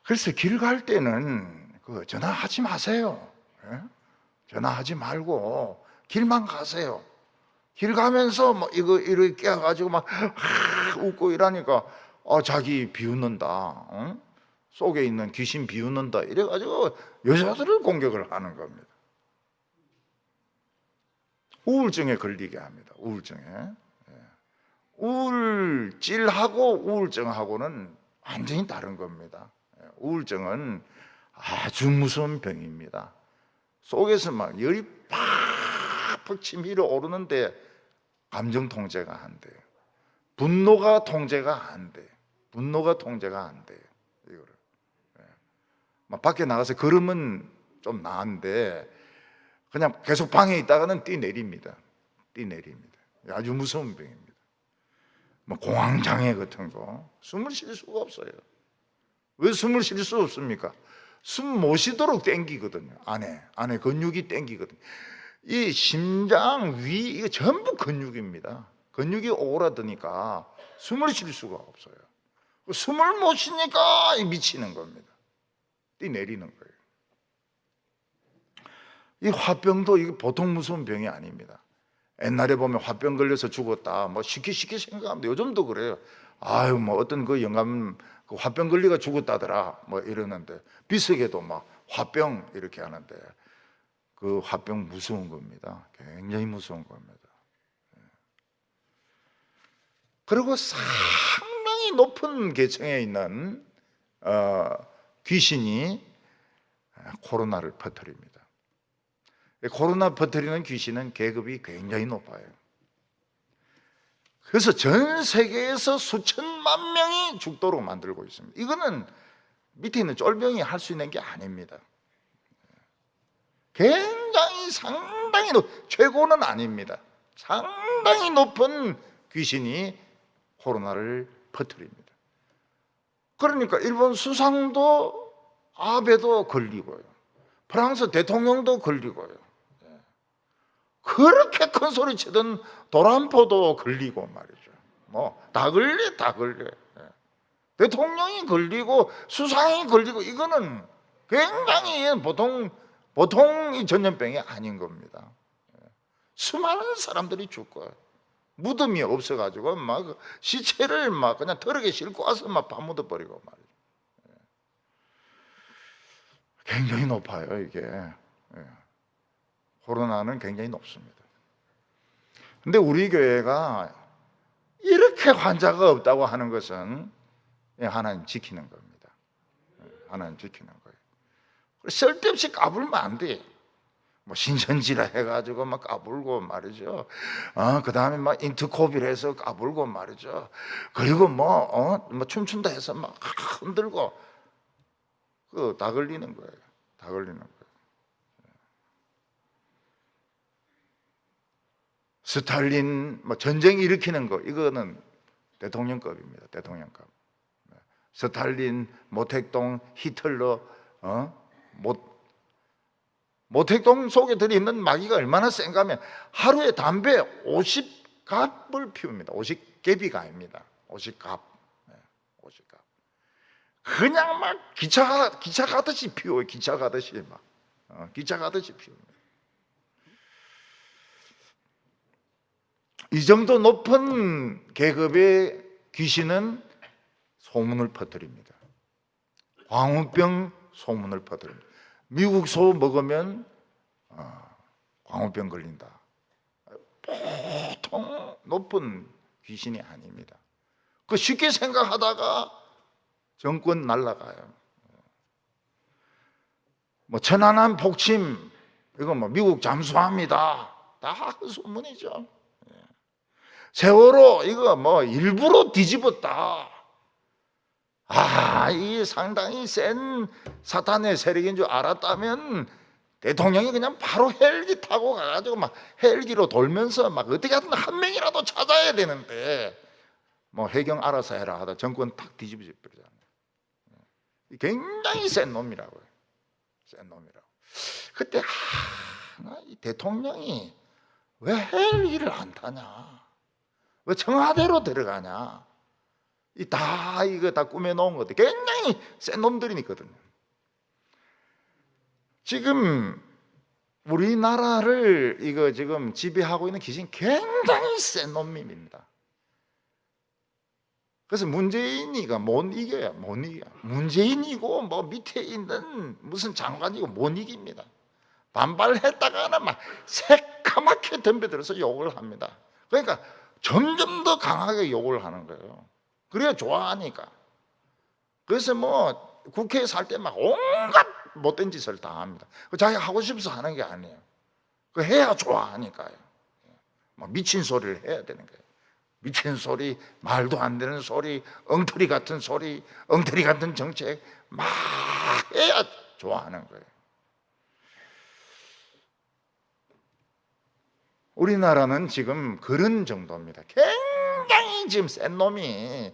그래서 길 갈 때는 전화하지 마세요. 전화하지 말고 길만 가세요. 길 가면서 뭐 이렇게 깨가지고 막 웃고 이러니까 자기 비웃는다. 속에 있는 귀신 비웃는다. 이래가지고 여자들을 공격을 하는 겁니다. 우울증에 걸리게 합니다. 우울증에. 우울질하고 우울증하고는 완전히 다른 겁니다. 우울증은 아주 무서운 병입니다. 속에서 막 열이 팍팍 치밀어 오르는데 감정 통제가 안 돼요. 분노가 통제가 안 돼요. 분노가 통제가 안 돼요. 이거를. 막 밖에 나가서 걸으면 좀 나은데 그냥 계속 방에 있다가는 뛰내립니다. 뛰내립니다. 아주 무서운 병입니다. 뭐 공황장애 같은 거 숨을 쉴 수가 없어요. 왜 숨을 쉴 수 없습니까? 숨 못 쉬도록 땡기거든요. 안에 근육이 땡기거든요. 이 심장, 위 이거 전부 근육입니다. 근육이 오그라드니까 숨을 쉴 수가 없어요. 숨을 못 쉬니까 미치는 겁니다. 뛰내리는 거예요. 이 화병도 이게 보통 무서운 병이 아닙니다. 옛날에 보면 화병 걸려서 죽었다 뭐 쉽게 생각합니다. 요즘도 그래요. 아유 뭐 어떤 그 영감 그 화병 걸리가 죽었다더라 뭐 이러는데 비석에도 막 화병 이렇게 하는데 그 화병 무서운 겁니다. 굉장히 무서운 겁니다. 그리고 상당히 높은 계층에 있는 귀신이 코로나를 퍼뜨립니다. 코로나 퍼뜨리는 귀신은 계급이 굉장히 높아요. 그래서 전 세계에서 수천만 명이 죽도록 만들고 있습니다. 이거는 밑에 있는 쫄병이 할 수 있는 게 아닙니다. 굉장히 상당히 최고는 아닙니다. 상당히 높은 귀신이 코로나를 퍼뜨립니다. 그러니까 일본 수상도 아베도 걸리고요. 프랑스 대통령도 걸리고요. 그렇게 큰 소리 치던 도란포도 걸리고 말이죠. 뭐 다 걸려. 대통령이 걸리고 수상이 걸리고 이거는 굉장히 보통 이 전염병이 아닌 겁니다. 수많은 사람들이 죽고 무덤이 없어가지고 막 시체를 막 그냥 트럭에 싣고 와서 막 파묻어 버리고 말이죠. 굉장히 높아요 이게. 코로나는 굉장히 높습니다. 근데 우리 교회가 이렇게 환자가 없다고 하는 것은 하나님 지키는 겁니다. 하나님 지키는 거예요. 쓸데없이 까불면 안 돼요. 뭐 신천지라 해가지고 막 까불고 말이죠. 그 다음에 막 인트코비를 해서 까불고 말이죠. 그리고 뭐 춤춘다 해서 막 흔들고 그 다 걸리는 거예요. 다 걸리는 거예요. 스탈린 뭐 전쟁 일으키는 거 이거는 대통령급입니다. 대통령급. 스탈린, 모택동, 히틀러, 모택동 속에 들어있는 마귀가 얼마나 센가 하면 하루에 담배 50갑을 피웁니다. 50개비가 아닙니다. 50갑. 50갑. 그냥 막 기차 가듯이 피워요. 기차 가듯이 막. 기차 가듯이 피웁니다. 이 정도 높은 계급의 귀신은 소문을 퍼뜨립니다. 광우병 소문을 퍼뜨립니다. 미국 소 먹으면 광우병 걸린다. 보통 높은 귀신이 아닙니다. 그 쉽게 생각하다가 정권 날아가요. 뭐 천안함 폭침 이거 뭐 미국 잠수합니다. 다 그 소문이죠. 세월호 이거 뭐 일부러 뒤집었다. 이 상당히 센 사탄의 세력인 줄 알았다면 대통령이 그냥 바로 헬기 타고 가가지고 막 헬기로 돌면서 막 어떻게 하든 한 명이라도 찾아야 되는데 뭐 해경 알아서 해라 하다 정권 탁 뒤집어져 버리잖아요. 굉장히 센 놈이라고요. 센 놈이라고. 그때 이 대통령이 왜 헬기를 안 타냐? 왜 청와대로 들어가냐? 이거 다 꾸며놓은 것들 굉장히 센 놈들이거든요. 지금 우리나라를 이거 지금 지배하고 있는 귀신 굉장히 센 놈입니다. 그래서 문재인이가 못 이겨요. 못 이겨. 문재인이고 뭐 밑에 있는 무슨 장관이고 못 이깁니다. 반발했다가는 막 새까맣게 덤벼들어서 욕을 합니다. 그러니까 점점 더 강하게 욕을 하는 거예요. 그래야 좋아하니까. 그래서 뭐 국회에 살 때 막 온갖 못된 짓을 다 합니다. 자기가 하고 싶어서 하는 게 아니에요. 그 해야 좋아하니까요. 뭐 미친 소리를 해야 되는 거예요. 미친 소리, 말도 안 되는 소리, 엉터리 같은 소리, 엉터리 같은 정책 막 해야 좋아하는 거예요. 우리나라는 지금 그런 정도입니다. 굉장히 지금 센 놈이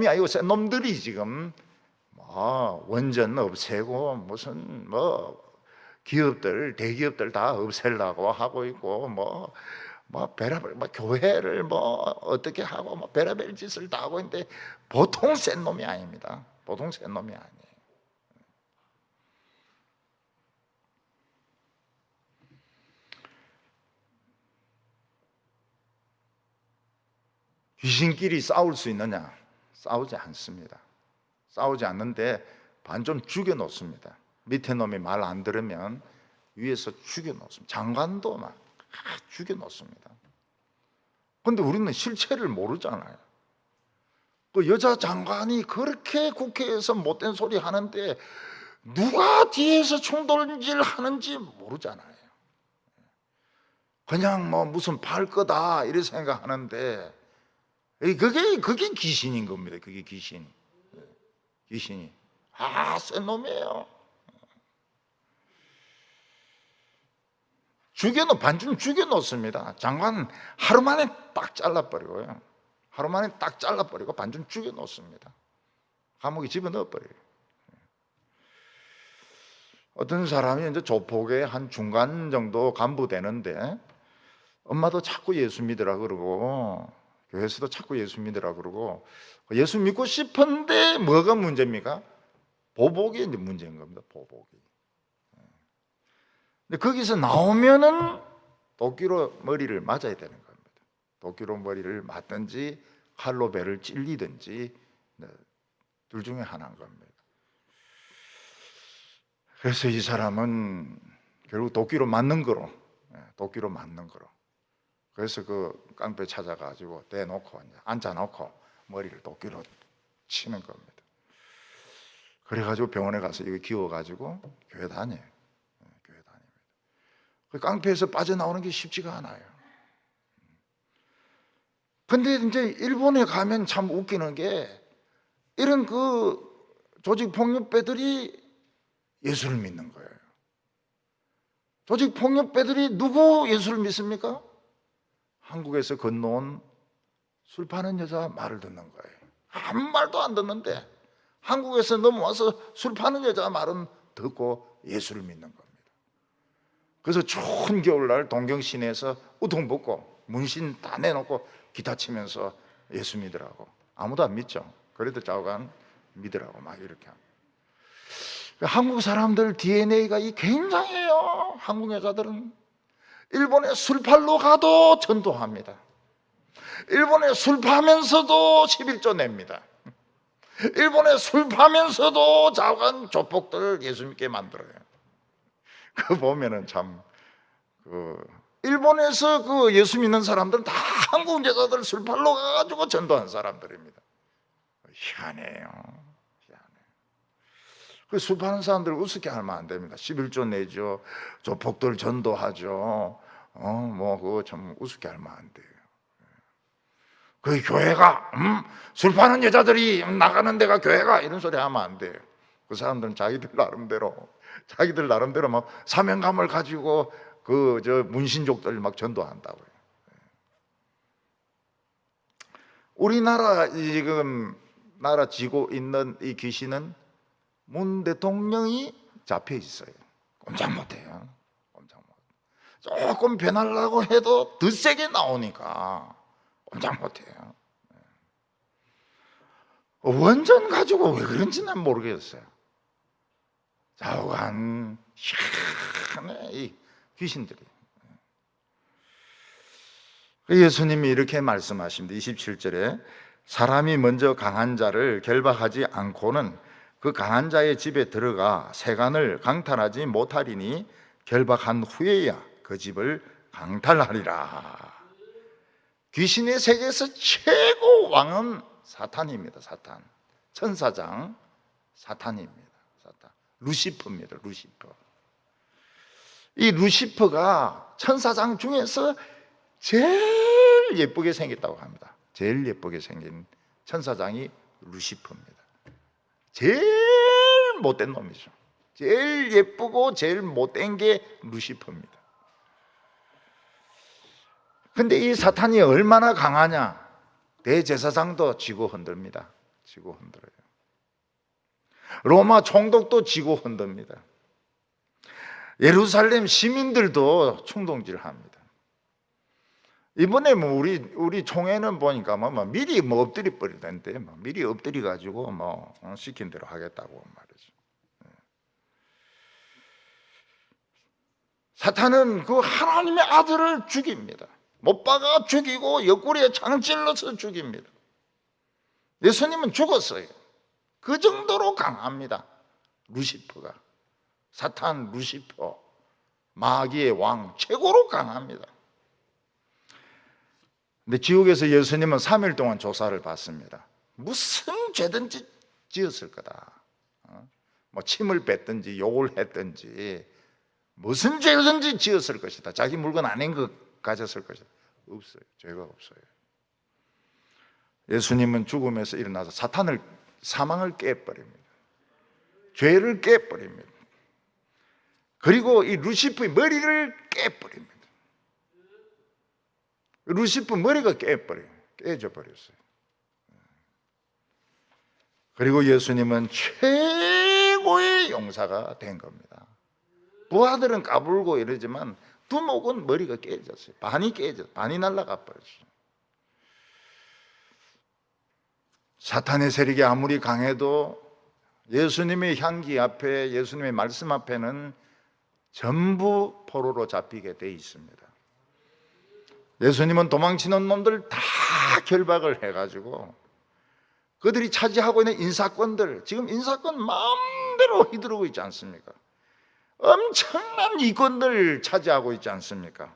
아니고 센 놈들이 지금 원전 없애고 무슨 기업들 대기업들 다 없애려고 하고 있고 별의별 교회를 어떻게 하고 별의별 짓을 다 하고 있는데 보통 센 놈이 아닙니다. 보통 센 놈이 아니에요. 귀신끼리 싸울 수 있느냐? 싸우지 않습니다. 싸우지 않는데 반좀 죽여 놓습니다. 밑에 놈이 말 안 들으면 위에서 죽여 놓습니다. 장관도 막 죽여 놓습니다. 그런데 우리는 실체를 모르잖아요. 그 여자 장관이 그렇게 국회에서 못된 소리 하는데 누가 뒤에서 충돌질 하는지 모르잖아요. 그냥 무슨 팔 거다 이렇게 생각하는데 그게 귀신인 겁니다. 그게 귀신이. 센 놈이에요. 반쯤 죽여놓습니다. 장관 하루 만에 딱 잘라버리고요. 하루 만에 딱 잘라버리고 반쯤 죽여놓습니다. 감옥에 집어넣어버려요. 어떤 사람이 이제 조폭의 한 중간 정도 간부 되는데 엄마도 자꾸 예수 믿으라 그러고 교회에서도 자꾸 예수 믿으라 그러고 예수 믿고 싶은데 뭐가 문제입니까? 보복이 이제 문제인 겁니다. 보복이. 근데 거기서 나오면은 도끼로 머리를 맞아야 되는 겁니다. 도끼로 머리를 맞든지 칼로 배를 찔리든지 둘 중에 하나인 겁니다. 그래서 이 사람은 결국 도끼로 맞는 거로. 그래서 그 깡패 찾아가지고 대놓고 앉아놓고 머리를 도끼로 치는 겁니다. 그래가지고 병원에 가서 이거 기워가지고 교회 다녀요. 교회 다닙니다. 그 깡패에서 빠져나오는 게 쉽지가 않아요. 근데 이제 일본에 가면 참 웃기는 게 이런 그 조직 폭력배들이 예수를 믿는 거예요. 조직 폭력배들이 누구 예수를 믿습니까? 한국에서 건너온 술 파는 여자 말을 듣는 거예요. 아무 말도 안 듣는데 한국에서 넘어와서 술 파는 여자 말은 듣고 예수를 믿는 겁니다. 그래서 추운 겨울날 동경 시내에서 우통 벗고 문신 다 내놓고 기타 치면서 예수 믿으라고. 아무도 안 믿죠. 그래도 좌우간 믿으라고 막 이렇게 합니다. 한국 사람들 DNA가 굉장해요. 한국 여자들은 일본에 술 팔러 가도 전도합니다. 일본에 술 파면서도 11조 냅니다. 일본에 술 파면서도 좌우간 조폭들 예수 믿게 만들어요. 그거 보면은 참 일본에서 그 예수 믿는 사람들은 다 한국 여자들 술 팔러 가가지고 전도한 사람들입니다. 희한해요. 그 술 파는 사람들 우습게 하면 안 됩니다. 11조 내죠. 조폭들 전도하죠. 그거 참 우습게 하면 안 돼요. 그 교회가 술 파는 여자들이 나가는 데가 교회가 이런 소리 하면 안 돼요. 그 사람들은 자기들 나름대로 막 사명감을 가지고 문신족들 막 전도한다고요. 우리나라 지금 나라 지고 있는 이 귀신은 문 대통령이 잡혀 있어요. 꼼짝 못해요. 조금 변하려고 해도 더 세게 나오니까 꼼짝 못해요. 원전 가지고 왜 그런지는 모르겠어요. 좌우간 희한해 이 귀신들이. 예수님이 이렇게 말씀하십니다. 27절에 사람이 먼저 강한 자를 결박하지 않고는 그 강한 자의 집에 들어가 세간을 강탈하지 못하리니 결박한 후에야 그 집을 강탈하리라. 귀신의 세계에서 최고 왕은 사탄입니다. 사탄. 천사장 사탄입니다. 사탄. 루시퍼입니다. 루시퍼. 이 루시퍼가 천사장 중에서 제일 예쁘게 생겼다고 합니다. 제일 예쁘게 생긴 천사장이 루시퍼입니다. 제일 못된 놈이죠. 제일 예쁘고 제일 못된 게 루시퍼입니다. 근데 이 사탄이 얼마나 강하냐? 대제사장도 지고 흔듭니다. 지고 흔들어요. 로마 총독도 지고 흔듭니다. 예루살렘 시민들도 충동질합니다. 이번에 우리 총회는 보니까 미리 엎드려 버리던데 미리 엎드려 가지고 시킨 대로 하겠다고 말이죠. 사탄은 그 하나님의 아들을 죽입니다. 못 박아 죽이고 옆구리에 창 찔러서 죽입니다. 예수님은 죽었어요. 그 정도로 강합니다. 루시퍼가. 사탄 루시퍼, 마귀의 왕 최고로 강합니다. 근데 지옥에서 예수님은 3일 동안 조사를 받습니다. 무슨 죄든지 지었을 거다. 침을 뱉든지 욕을 했든지 무슨 죄든지 지었을 것이다. 자기 물건 아닌 것 가졌을 것이다. 없어요. 죄가 없어요. 예수님은 죽음에서 일어나서 사망을 깨버립니다. 죄를 깨버립니다. 그리고 이 루시퍼의 머리를 깨버립니다. 루시퍼 머리가 깨져버렸어요. 그리고 예수님은 최고의 용사가 된 겁니다. 부하들은 까불고 이러지만 두목은 머리가 깨졌어요. 반이 날아가 버렸어요. 사탄의 세력이 아무리 강해도 예수님의 향기 앞에, 예수님의 말씀 앞에는 전부 포로로 잡히게 돼 있습니다. 예수님은 도망치는 놈들 다 결박을 해가지고 그들이 차지하고 있는 인사권들, 지금 인사권 마음대로 휘두르고 있지 않습니까? 엄청난 이권들 차지하고 있지 않습니까?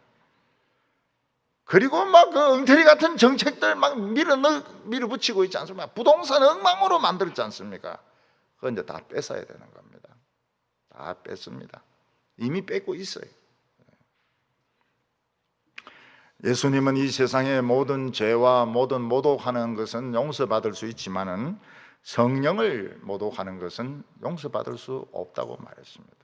그리고 그 엉터리 같은 정책들 밀어붙이고 있지 않습니까? 부동산 엉망으로 만들었지 않습니까? 그건 이제 다 뺏어야 되는 겁니다. 다 뺐습니다. 이미 뺏고 있어요. 예수님은 이 세상의 모든 죄와 모든 모독하는 것은 용서받을 수 있지만은 성령을 모독하는 것은 용서받을 수 없다고 말했습니다.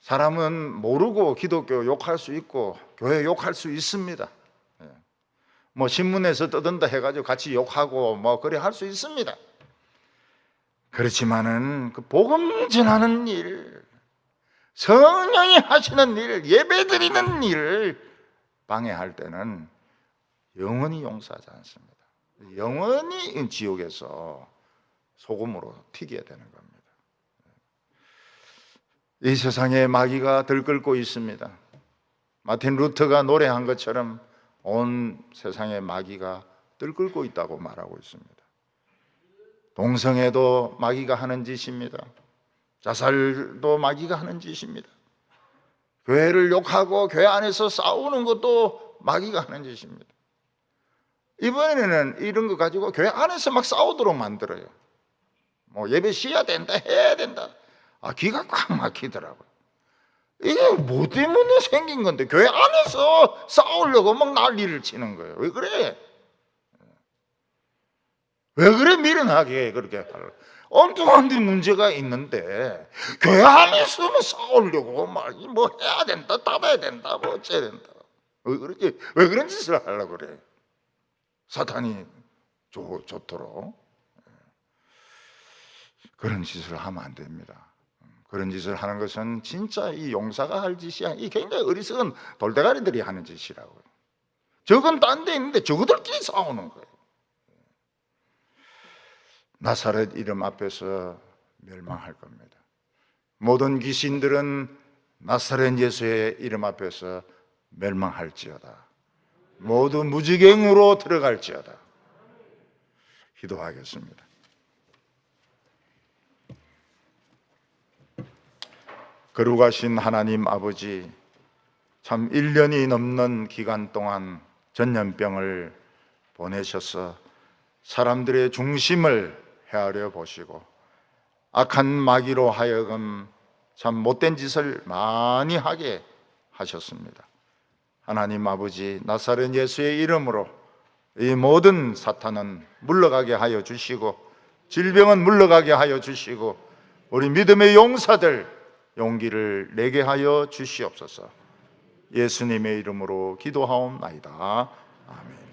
사람은 모르고 기독교 욕할 수 있고 교회 욕할 수 있습니다. 뭐 신문에서 떠든다 해가지고 같이 욕하고 뭐 그래 할 수 있습니다. 그렇지만은 그 복음 전하는 일, 성령이 하시는 일, 예배드리는 일을 방해할 때는 영원히 용서하지 않습니다. 영원히 지옥에서 소금으로 튀겨야 되는 겁니다. 이 세상에 마귀가 들끓고 있습니다. 마틴 루터가 노래한 것처럼 온 세상에 마귀가 들끓고 있다고 말하고 있습니다. 동성애도 마귀가 하는 짓입니다. 자살도 마귀가 하는 짓입니다. 교회를 욕하고 교회 안에서 싸우는 것도 마귀가 하는 짓입니다. 이번에는 이런 거 가지고 교회 안에서 막 싸우도록 만들어요. 뭐 예배 쉬어야 된다, 해야 된다. 기가 꽉 막히더라고요. 이게 뭐 때문에 생긴 건데 교회 안에서 싸우려고 막 난리를 치는 거예요. 왜 그래? 왜 그래 미련하게 그렇게 하려? 엉뚱한 데 문제가 있는데 교회 안에서 뭐 싸우려고 막 뭐 해야 된다, 답해야 된다, 뭐 어째야 된다. 왜 그러지? 왜 그런 짓을 하려고 그래? 사탄이 좋도록 그런 짓을 하면 안 됩니다. 그런 짓을 하는 것은 진짜 이 용사가 할 짓이 아니라 굉장히 어리석은 돌대가리들이 하는 짓이라고요. 저건 딴 데 있는데 저거들끼리 싸우는 거예요. 나사렛 이름 앞에서 멸망할 겁니다. 모든 귀신들은 나사렛 예수의 이름 앞에서 멸망할지어다. 모두 무지갱으로 들어갈지어다. 기도하겠습니다. 거룩하신 하나님 아버지, 참 1년이 넘는 기간 동안 전염병을 보내셔서 사람들의 중심을 헤아려 보시고 악한 마귀로 하여금 참 못된 짓을 많이 하게 하셨습니다. 하나님 아버지, 나사렛 예수의 이름으로 이 모든 사탄은 물러가게 하여 주시고 질병은 물러가게 하여 주시고 우리 믿음의 용사들 용기를 내게 하여 주시옵소서. 예수님의 이름으로 기도하옵나이다. 아멘.